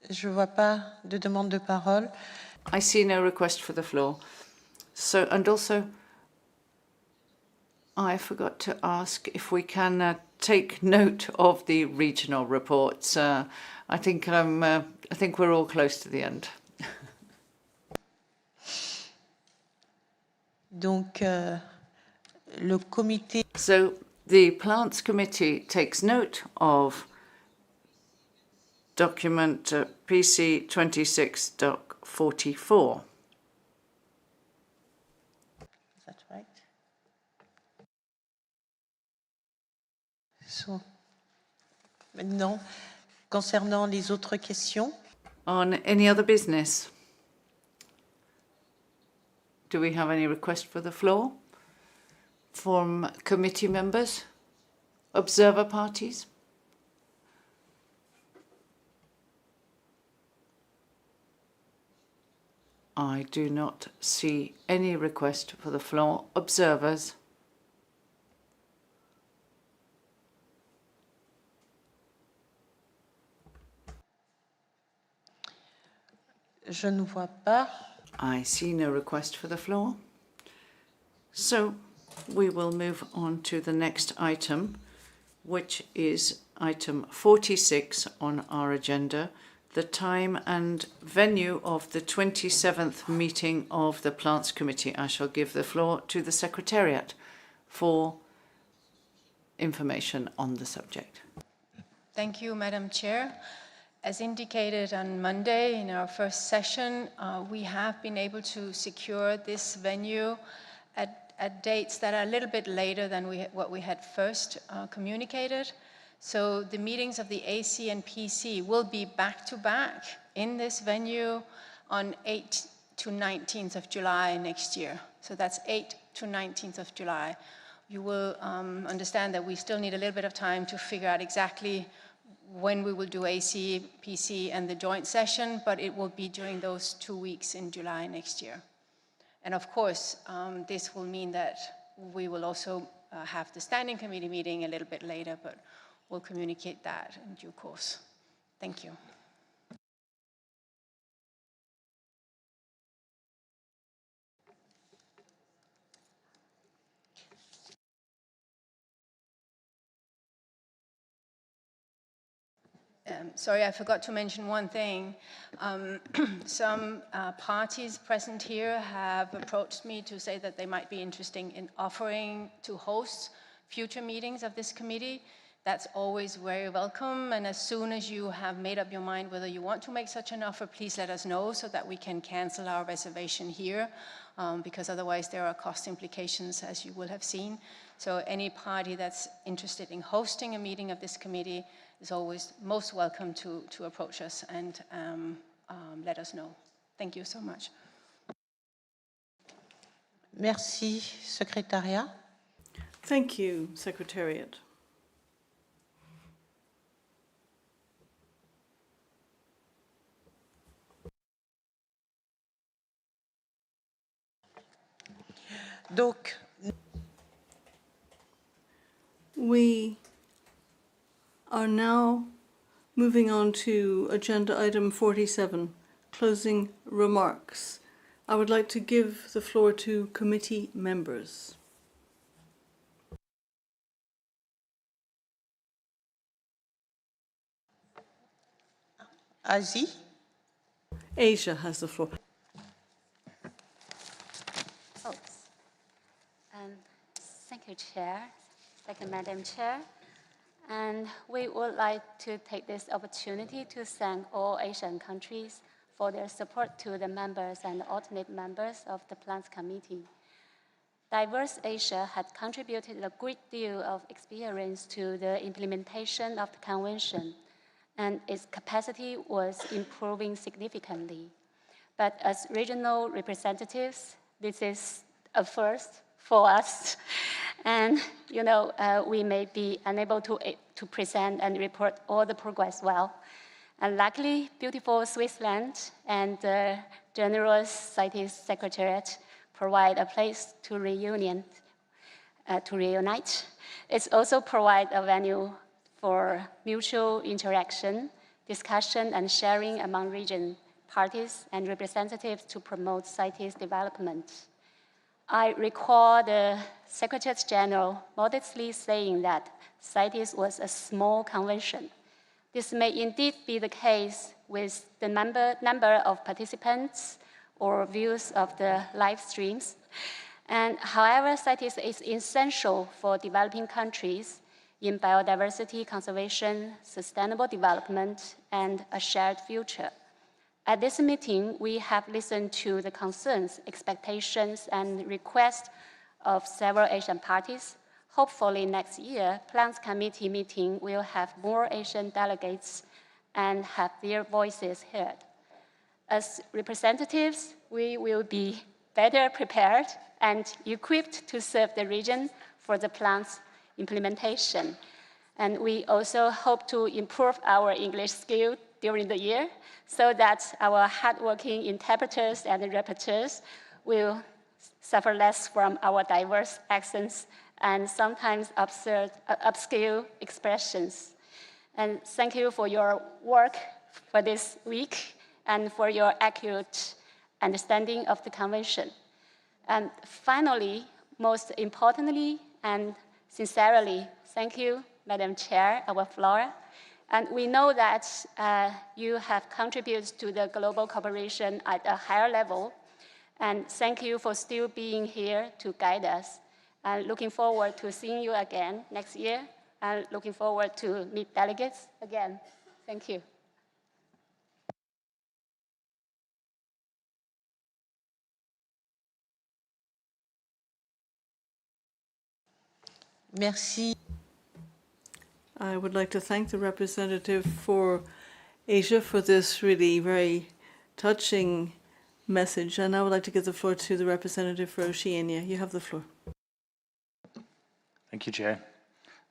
S1: Je vois pas de demande de parole.
S2: I see no request for the floor. So, and also, I forgot to ask if we can take note of the regional reports. I think we're all close to the end.
S1: Donc, le comité.
S2: So, the Plants Committee takes note of document PC 26.44.
S1: Is that right? So, maintenant, concernant les autres questions.
S2: On any other business? Do we have any request for the floor from committee members, observer parties? I do not see any request for the floor. Observers?
S1: Je ne vois pas.
S2: I see no request for the floor. So we will move on to the next item, which is item 46 on our agenda, the time and venue of the 27th meeting of the Plants Committee. I shall give the floor to the Secretariat for information on the subject.
S16: Thank you, Madam Chair. As indicated on Monday in our first session, we have been able to secure this venue at dates that are a little bit later than what we had first communicated. So the meetings of the AC and PC will be back-to-back in this venue on 8th to 19th of July next year. So that's 8th to 19th of July. You will understand that we still need a little bit of time to figure out exactly when we will do AC, PC, and the joint session, but it will be during those 2 weeks in July next year. And of course, this will mean that we will also have the standing committee meeting a little bit later, but we'll communicate that in due course. Thank you. Sorry, I forgot to mention one thing. Some parties present here have approached me to say that they might be interested in offering to host future meetings of this committee. That's always very welcome, and as soon as you have made up your mind whether you want to make such an offer, please let us know so that we can cancel our reservation here, because otherwise there are cost implications, as you will have seen. So any party that's interested in hosting a meeting of this committee is always most welcome to approach us and let us know. Thank you so much.
S1: Merci, Secretariat.
S7: Thank you, Secretariat.
S1: Donc,
S7: we are now moving on to agenda item 47, closing remarks. I would like to give the floor to committee members.
S1: Asie.
S7: Asia has the floor.
S13: Thank you, Chair. Thank you, Madam Chair. And we would like to take this opportunity to thank all Asian countries for their support to the members and alternate members of the Plants Committee. Diverse Asia had contributed a great deal of experience to the implementation of the Convention, and its capacity was improving significantly. But as regional representatives, this is a first for us. And, we may be unable to present and report all the progress well. And luckily, beautiful Switzerland and the generous CITES Secretariat provide a place to reunite. It also provides a venue for mutual interaction, discussion, and sharing among region parties and representatives to promote CITES development. I recall the Secretary General modestly saying that CITES was a small convention. This may indeed be the case with the number of participants or views of the live streams. And however, CITES is essential for developing countries in biodiversity conservation, sustainable development, and a shared future. At this meeting, we have listened to the concerns, expectations, and requests of several Asian parties. Hopefully next year, Plants Committee meeting will have more Asian delegates and have their voices heard. As representatives, we will be better prepared and equipped to serve the region for the plant's implementation. And we also hope to improve our English skill during the year so that our hardworking interpreters and rapporteurs will suffer less from our diverse accents and sometimes obscure expressions. And thank you for your work for this week and for your accurate understanding of the Convention. And finally, most importantly and sincerely, thank you, Madam Chair, our Flora. And we know that you have contributed to the global cooperation at a higher level. And thank you for still being here to guide us. And looking forward to seeing you again next year. And looking forward to meet delegates again. Thank you.
S1: Merci.
S7: I would like to thank the representative for Asia for this really very touching message. And I would like to give the floor to the representative for Oceania. You have the floor.
S11: Thank you, Chair.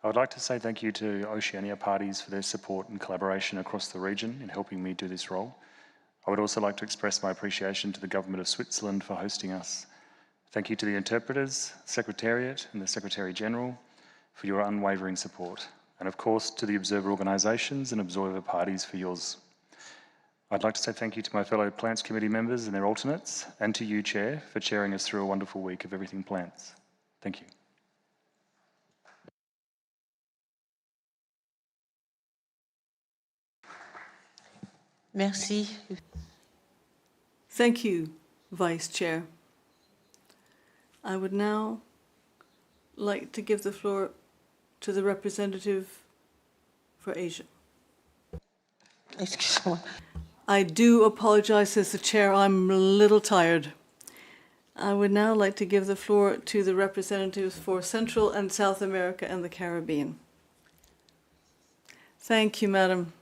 S11: I would like to say thank you to Oceania parties for their support and collaboration across the region in helping me do this role. I would also like to express my appreciation to the Government of Switzerland for hosting us. Thank you to the interpreters, Secretariat and the Secretary-General for your unwavering support. And of course to the observer organisations and observer parties for yours. I'd like to say thank you to my fellow Plants Committee members and their alternates, and to you, Chair, for chairing us through a wonderful week of everything plants. Thank you.
S1: Merci.
S7: Thank you, Vice Chair. I would now like to give the floor to the representative for Asia.
S1: Excuse-moi.
S7: I do apologize as the chair, I'm a little tired. I would now like to give the floor to the representatives for Central and South America and the Caribbean. Thank you, Madam.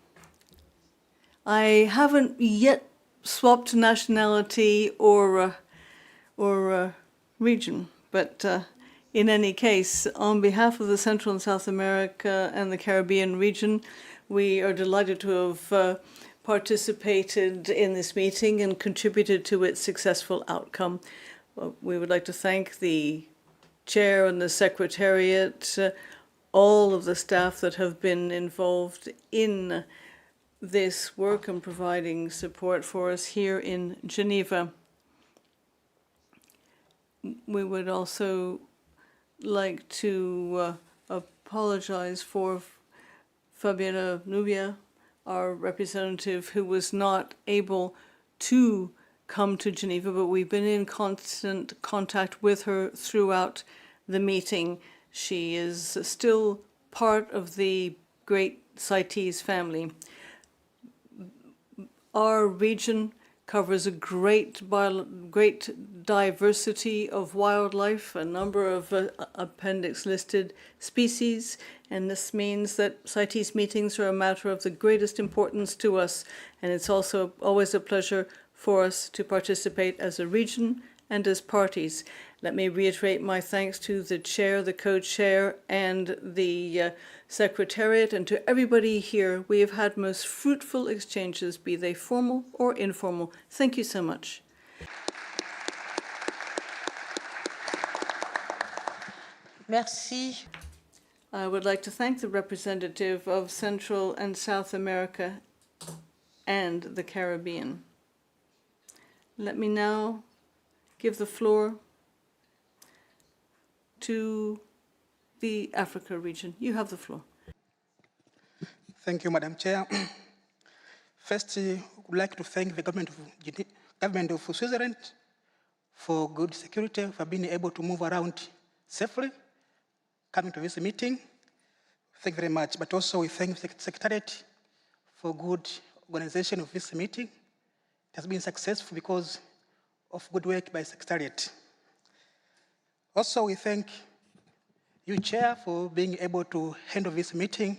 S7: I haven't yet swapped nationality or region, but in any case, on behalf of the Central and South America and the Caribbean region, we are delighted to have participated in this meeting and contributed to its successful outcome. We would like to thank the chair and the secretariat, all of the staff that have been involved in this work and providing support for us here in Geneva. We would also like to apologize for Fabiana Nubia, our representative, who was not able to come to Geneva, but we've been in constant contact with her throughout the meeting. She is still part of the great CITES family. Our region covers a great diversity of wildlife, a number of appendix listed species, and this means that CITES meetings are a matter of the greatest importance to us, and it's also always a pleasure for us to participate as a region and as parties. Let me reiterate my thanks to the chair, the co-chair, and the secretariat, and to everybody here. We have had most fruitful exchanges, be they formal or informal. Thank you so much.
S1: Merci.
S7: I would like to thank the representative of Central and South America and the Caribbean. Let me now give the floor to the Africa region. You have the floor.
S12: Thank you, Madam Chair. First, I would like to thank the government of Switzerland for good security, for being able to move around safely, coming to this meeting. Thank you very much. But also we thank the Secretariat for good organization of this meeting. It has been successful because of good work by Secretariat. Also, we thank you, Chair, for being able to handle this meeting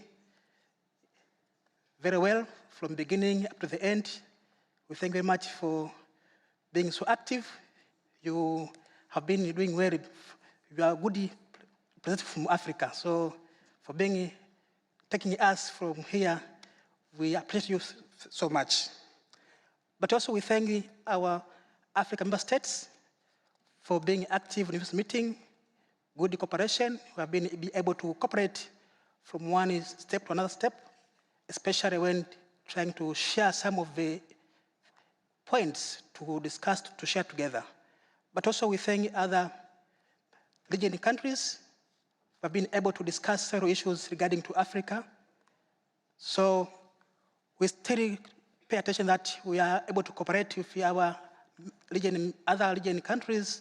S12: very well from beginning up to the end. We thank you very much for being so active. You have been doing well. You are a good representative from Africa. So for taking us from here, we appreciate you so much. But also we thank our African member states for being active in this meeting, good cooperation. We have been able to cooperate from one step to another step, especially when trying to share some of the points to discuss, to share together. But also we thank other region countries who have been able to discuss several issues regarding to Africa. So we still pay attention that we are able to cooperate with our region, other region countries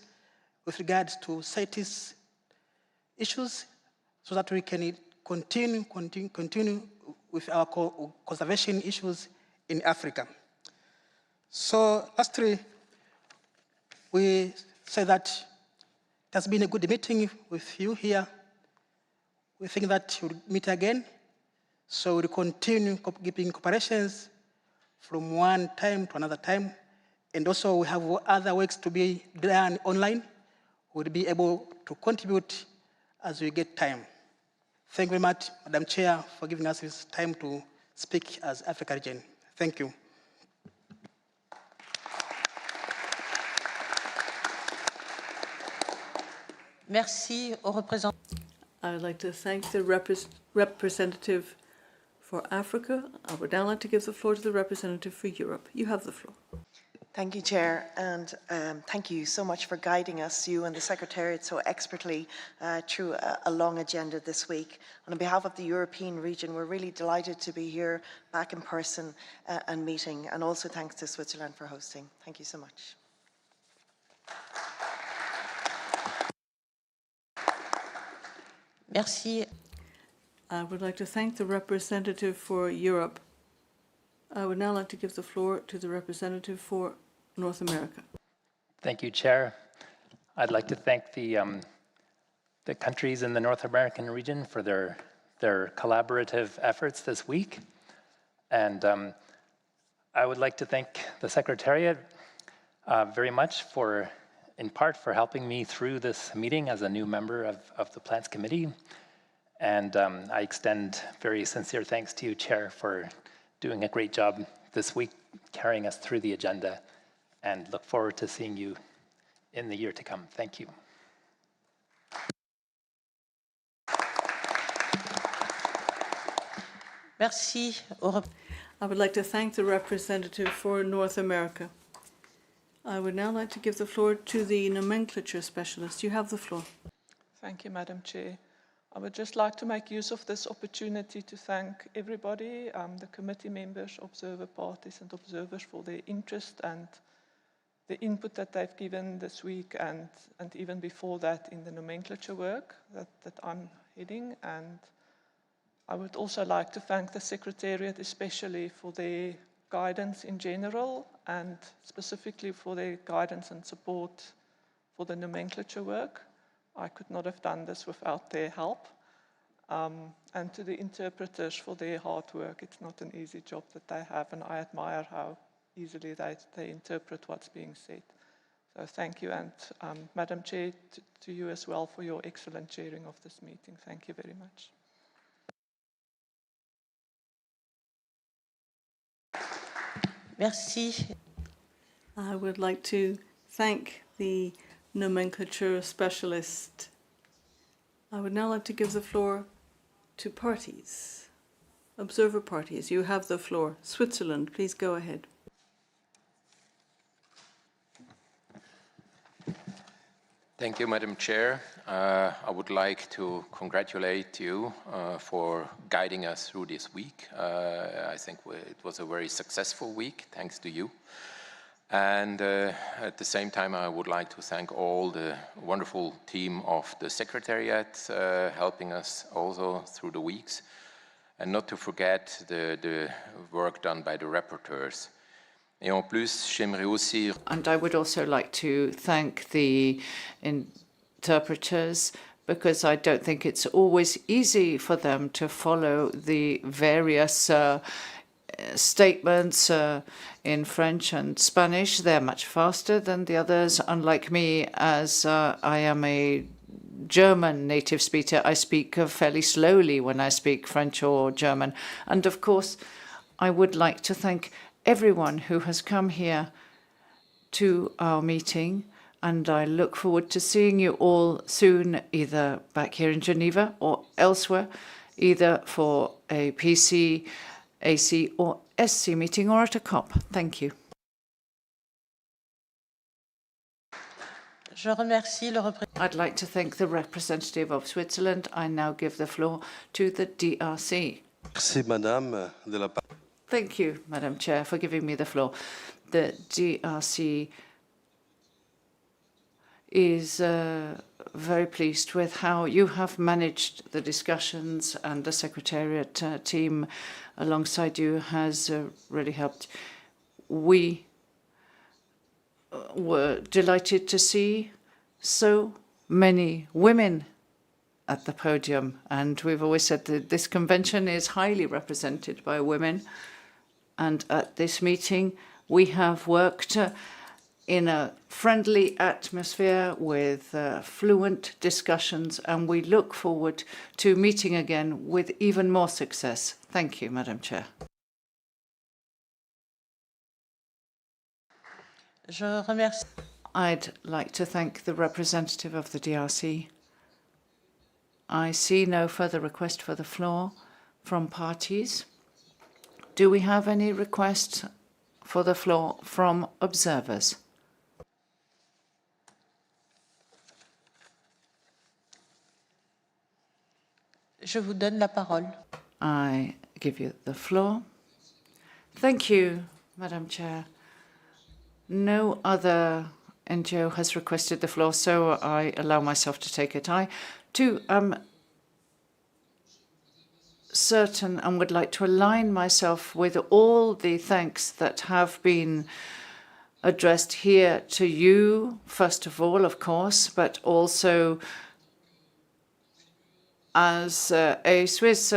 S12: with regards to CITES issues so that we can continue with our conservation issues in Africa. So lastly, we say that it has been a good meeting with you here. We think that we'll meet again. So we'll continue keeping cooperations from one time to another time. And also we have other works to be done online. We'll be able to contribute as we get time. Thank you very much, Madam Chair, for giving us this time to speak as Africa region. Thank you.
S1: Merci au représentant.
S7: I would like to thank the representative for Africa. I would now like to give the floor to the representative for Europe. You have the floor.
S14: Thank you, Chair, and thank you so much for guiding us, you and the Secretariat, so expertly through a long agenda this week. And on behalf of the European region, we're really delighted to be here back in person and meeting, and also thanks to Switzerland for hosting. Thank you so much.
S1: Merci.
S7: I would like to thank the representative for Europe. I would now like to give the floor to the representative for North America.
S15: Thank you, Chair. I'd like to thank the countries in the North American region for their collaborative efforts this week. And I would like to thank the Secretariat very much for, in part, for helping me through this meeting as a new member of the Plants Committee. And I extend very sincere thanks to you, Chair, for doing a great job this week, carrying us through the agenda, and look forward to seeing you in the year to come. Thank you.
S1: Merci.
S7: I would like to thank the representative for North America. I would now like to give the floor to the nomenclature specialist. You have the floor.
S8: Thank you, Madam Chair. I would just like to make use of this opportunity to thank everybody, the committee members, observer parties and observers for their interest and the input that they've given this week and even before that in the nomenclature work that I'm heading. And I would also like to thank the Secretariat especially for their guidance in general and specifically for their guidance and support for the nomenclature work. I could not have done this without their help. And to the interpreters for their hard work. It's not an easy job that they have, and I admire how easily they interpret what's being said. So thank you, and Madam Chair, to you as well for your excellent chairing of this meeting. Thank you very much.
S1: Merci.
S7: I would like to thank the nomenclature specialist. I would now like to give the floor to parties, observer parties. You have the floor. Switzerland, please go ahead.
S17: Thank you, Madam Chair. I would like to congratulate you for guiding us through this week. I think it was a very successful week, thanks to you. And at the same time, I would like to thank all the wonderful team of the Secretariat helping us also through the weeks. And not to forget the work done by the rapporteurs. Et en plus, j'aimerais aussi...
S2: And I would also like to thank the interpreters because I don't think it's always easy for them to follow the various statements in French and Spanish. They're much faster than the others, unlike me, as I am a German native speaker. I speak fairly slowly when I speak French or German. And of course, I would like to thank everyone who has come here to our meeting, and I look forward to seeing you all soon, either back here in Geneva or elsewhere, either for a PC, AC or SC meeting or at a COP. Thank you. I'd like to thank the representative of Switzerland. I now give the floor to the DRC. Thank you, Madam Chair, for giving me the floor. The DRC is very pleased with how you have managed the discussions, and the Secretariat team alongside you has really helped. We were delighted to see so many women at the podium, and we've always said that this convention is highly represented by women. And at this meeting, we have worked in a friendly atmosphere with fluent discussions, and we look forward to meeting again with even more success. Thank you, Madam Chair. I'd like to thank the representative of the DRC. I see no further request for the floor from parties. Do we have any requests for the floor from observers?
S1: Je vous donne la parole.
S2: I give you the floor. Thank you, Madam Chair. No other NGO has requested the floor, so I allow myself to take it. I, too, am certain and would like to align myself with all the thanks that have been addressed here to you, first of all, of course, but also as a Swiss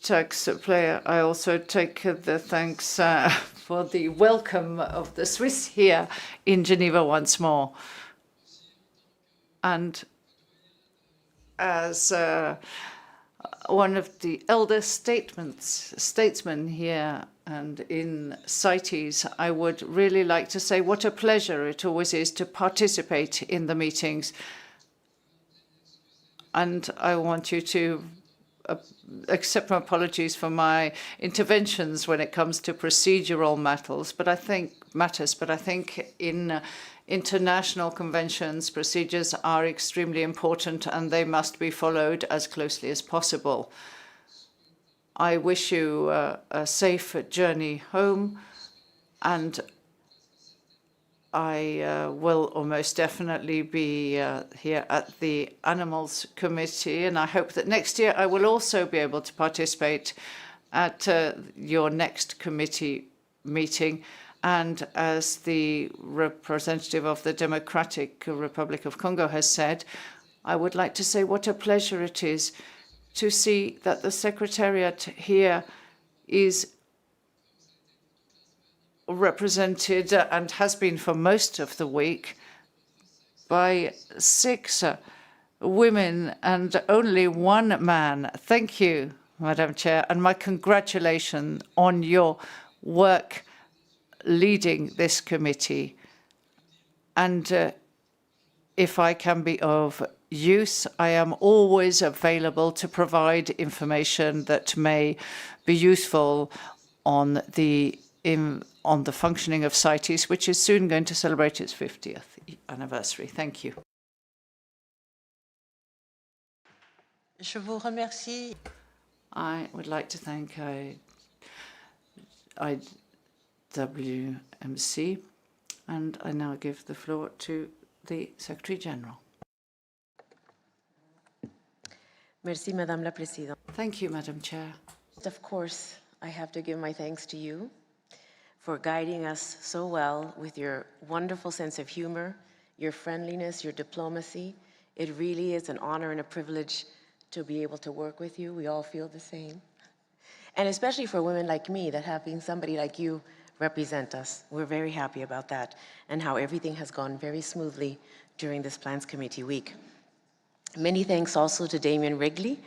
S2: tax player, I also take the thanks for the welcome of the Swiss here in Geneva once more. And as one of the elder statesmen here and in CITES, I would really like to say what a pleasure it always is to participate in the meetings. And I want you to accept my apologies for my interventions when it comes to procedural matters, but I think in international conventions, procedures are extremely important and they must be followed as closely as possible. I wish you a safe journey home, and I will almost definitely be here at the Animals Committee, and I hope that next year I will also be able to participate at your next committee meeting. And as the representative of the Democratic Republic of Congo has said, I would like to say what a pleasure it is to see that the Secretariat here is represented and has been for most of the week by 6 women and only 1 man. Thank you, Madam Chair, and my congratulations on your work leading this committee. And if I can be of use, I am always available to provide information that may be useful on the functioning of CITES, which is soon going to celebrate its 50th anniversary. Thank you.
S1: Je vous remercie.
S2: I would like to thank IWMC, and I now give the floor to the Secretary General.
S10: Merci, Madame la Présidente.
S2: Thank you, Madam Chair.
S10: Of course, I have to give my thanks to you for guiding us so well with your wonderful sense of humor, your friendliness, your diplomacy. It really is an honor and a privilege to be able to work with you. We all feel the same. And especially for women like me that having somebody like you represent us. We're very happy about that and how everything has gone very smoothly during this Plans Committee week. Many thanks also to Damien Wrigley,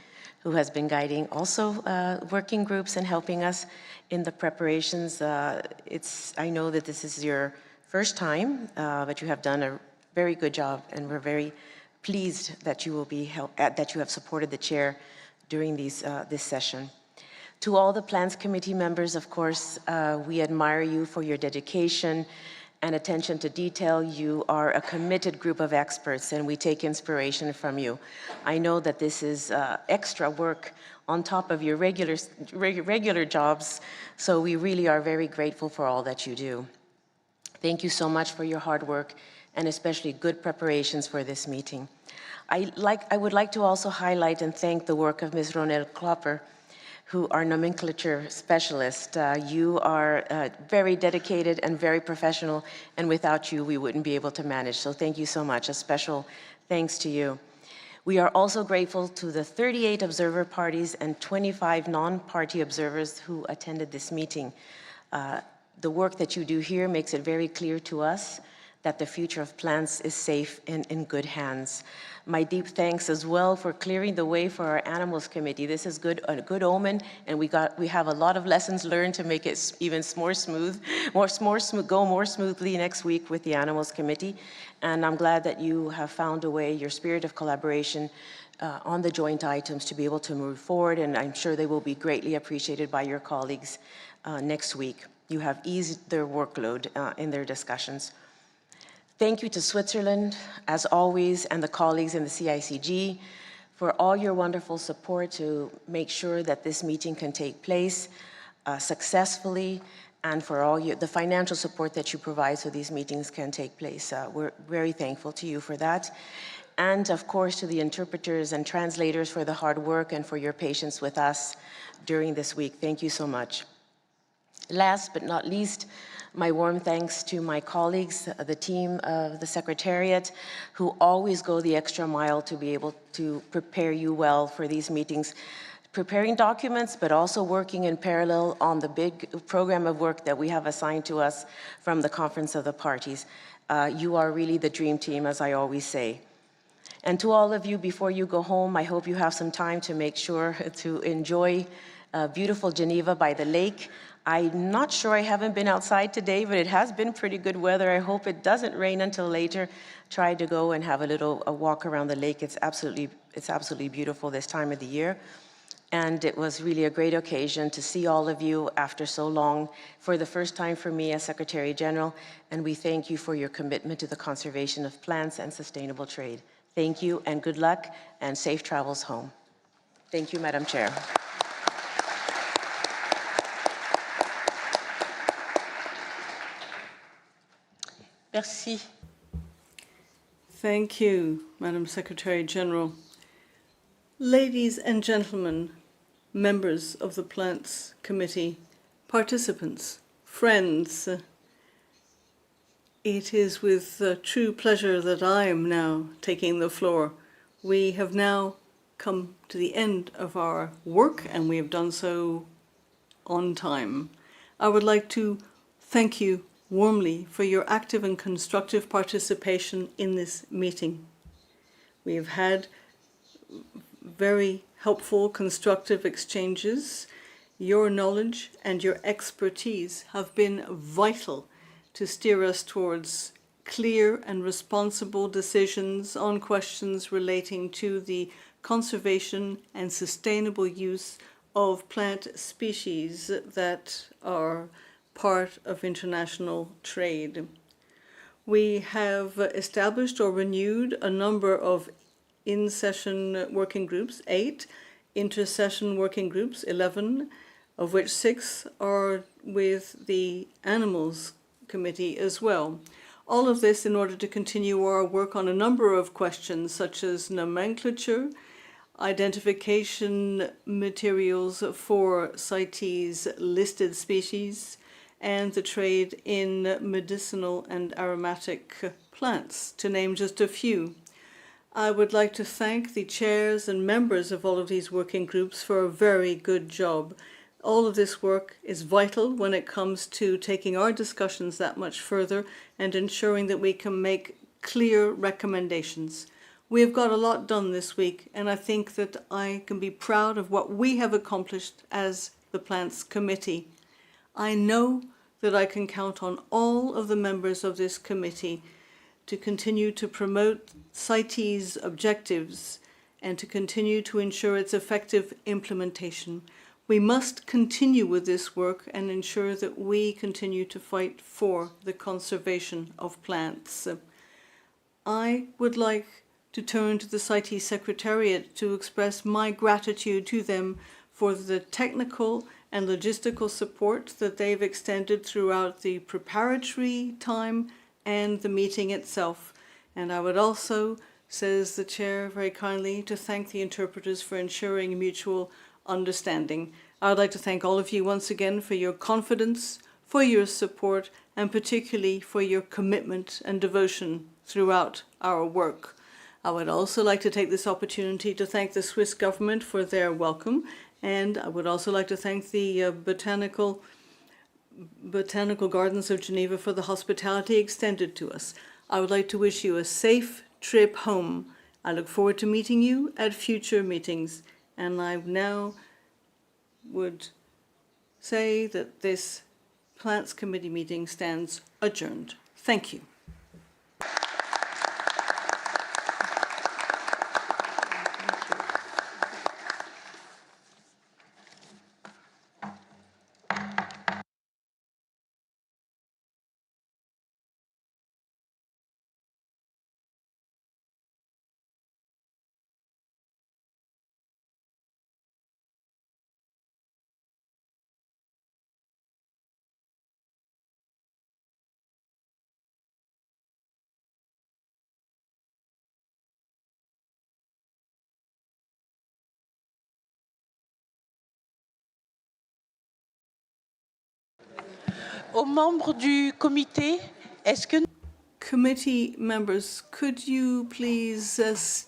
S10: who has been guiding also working groups and helping us in the preparations. I know that this is your first time, but you have done a very good job, and we're very pleased that you will be that you have supported the chair during this session. To all the Plans Committee members, of course, we admire you for your dedication and attention to detail. You are a committed group of experts, and we take inspiration from you. I know that this is extra work on top of your regular jobs, so we really are very grateful for all that you do. Thank you so much for your hard work and especially good preparations for this meeting. I would like to also highlight and thank the work of Ms. Ronelle Klopper, who are nomenclature specialist. You are very dedicated and very professional, and without you, we wouldn't be able to manage. So thank you so much. A special thanks to you. We are also grateful to the 38 observer parties and 25 non-party observers who attended this meeting. The work that you do here makes it very clear to us that the future of plants is safe and in good hands. My deep thanks as well for clearing the way for our Animals Committee. This is a good omen, and we have a lot of lessons learned to make it even more smooth, go more smoothly next week with the Animals Committee. And I'm glad that you have found a way, your spirit of collaboration on the joint items to be able to move forward, and I'm sure they will be greatly appreciated by your colleagues next week. You have eased their workload in their discussions. Thank you to Switzerland, as always, and the colleagues in the CICG for all your wonderful support to make sure that this meeting can take place successfully, and for all the financial support that you provide so these meetings can take place. We're very thankful to you for that. And of course to the interpreters and translators for the hard work and for your patience with us during this week. Thank you so much. Last but not least, my warm thanks to my colleagues, the team of the Secretariat, who always go the extra mile to be able to prepare you well for these meetings, preparing documents, but also working in parallel on the big program of work that we have assigned to us from the Conference of the Parties. You are really the dream team, as I always say. And to all of you, before you go home, I hope you have some time to make sure to enjoy beautiful Geneva by the lake. I'm not sure, I haven't been outside today, but it has been pretty good weather. I hope it doesn't rain until later. Try to go and have a walk around the lake. It's absolutely beautiful this time of the year. And it was really a great occasion to see all of you after so long, for the first time for me as Secretary General, and we thank you for your commitment to the conservation of plants and sustainable trade. Thank you and good luck and safe travels home. Thank you, Madam Chair.
S1: Merci.
S7: Thank you, Madam Secretary General. Ladies and gentlemen, members of the Plants Committee, participants, friends, it is with true pleasure that I am now taking the floor. We have now come to the end of our work, and we have done so on time. I would like to thank you warmly for your active and constructive participation in this meeting. We have had very helpful, constructive exchanges. Your knowledge and your expertise have been vital to steer us towards clear and responsible decisions on questions relating to the conservation and sustainable use of plant species that are part of international trade. We have established or renewed a number of in-session working groups, 8, inter-session working groups, 11, of which 6 are with the Animals Committee as well. All of this in order to continue our work on a number of questions such as nomenclature, identification materials for CITES listed species, and the trade in medicinal and aromatic plants, to name just a few. I would like to thank the chairs and members of all of these working groups for a very good job. All of this work is vital when it comes to taking our discussions that much further and ensuring that we can make clear recommendations. We have got a lot done this week, and I think that I can be proud of what we have accomplished as the Plants Committee. I know that I can count on all of the members of this committee to continue to promote CITES objectives and to continue to ensure its effective implementation. We must continue with this work and ensure that we continue to fight for the conservation of plants. I would like to turn to the CITES Secretariat to express my gratitude to them for the technical and logistical support that they've extended throughout the preparatory time and the meeting itself. And I would also, says the chair very kindly, to thank the interpreters for ensuring mutual understanding. I would like to thank all of you once again for your confidence, for your support, and particularly for your commitment and devotion throughout our work. I would also like to take this opportunity to thank the Swiss government for their welcome, and I would also like to thank the Botanical Gardens of Geneva for the hospitality extended to us. I would like to wish you a safe trip home. I look forward to meeting you at future meetings, and I now would say that this Plants Committee meeting stands adjourned. Thank you.
S1: Aux membres du comité, est-ce que...
S7: Committee members, could you please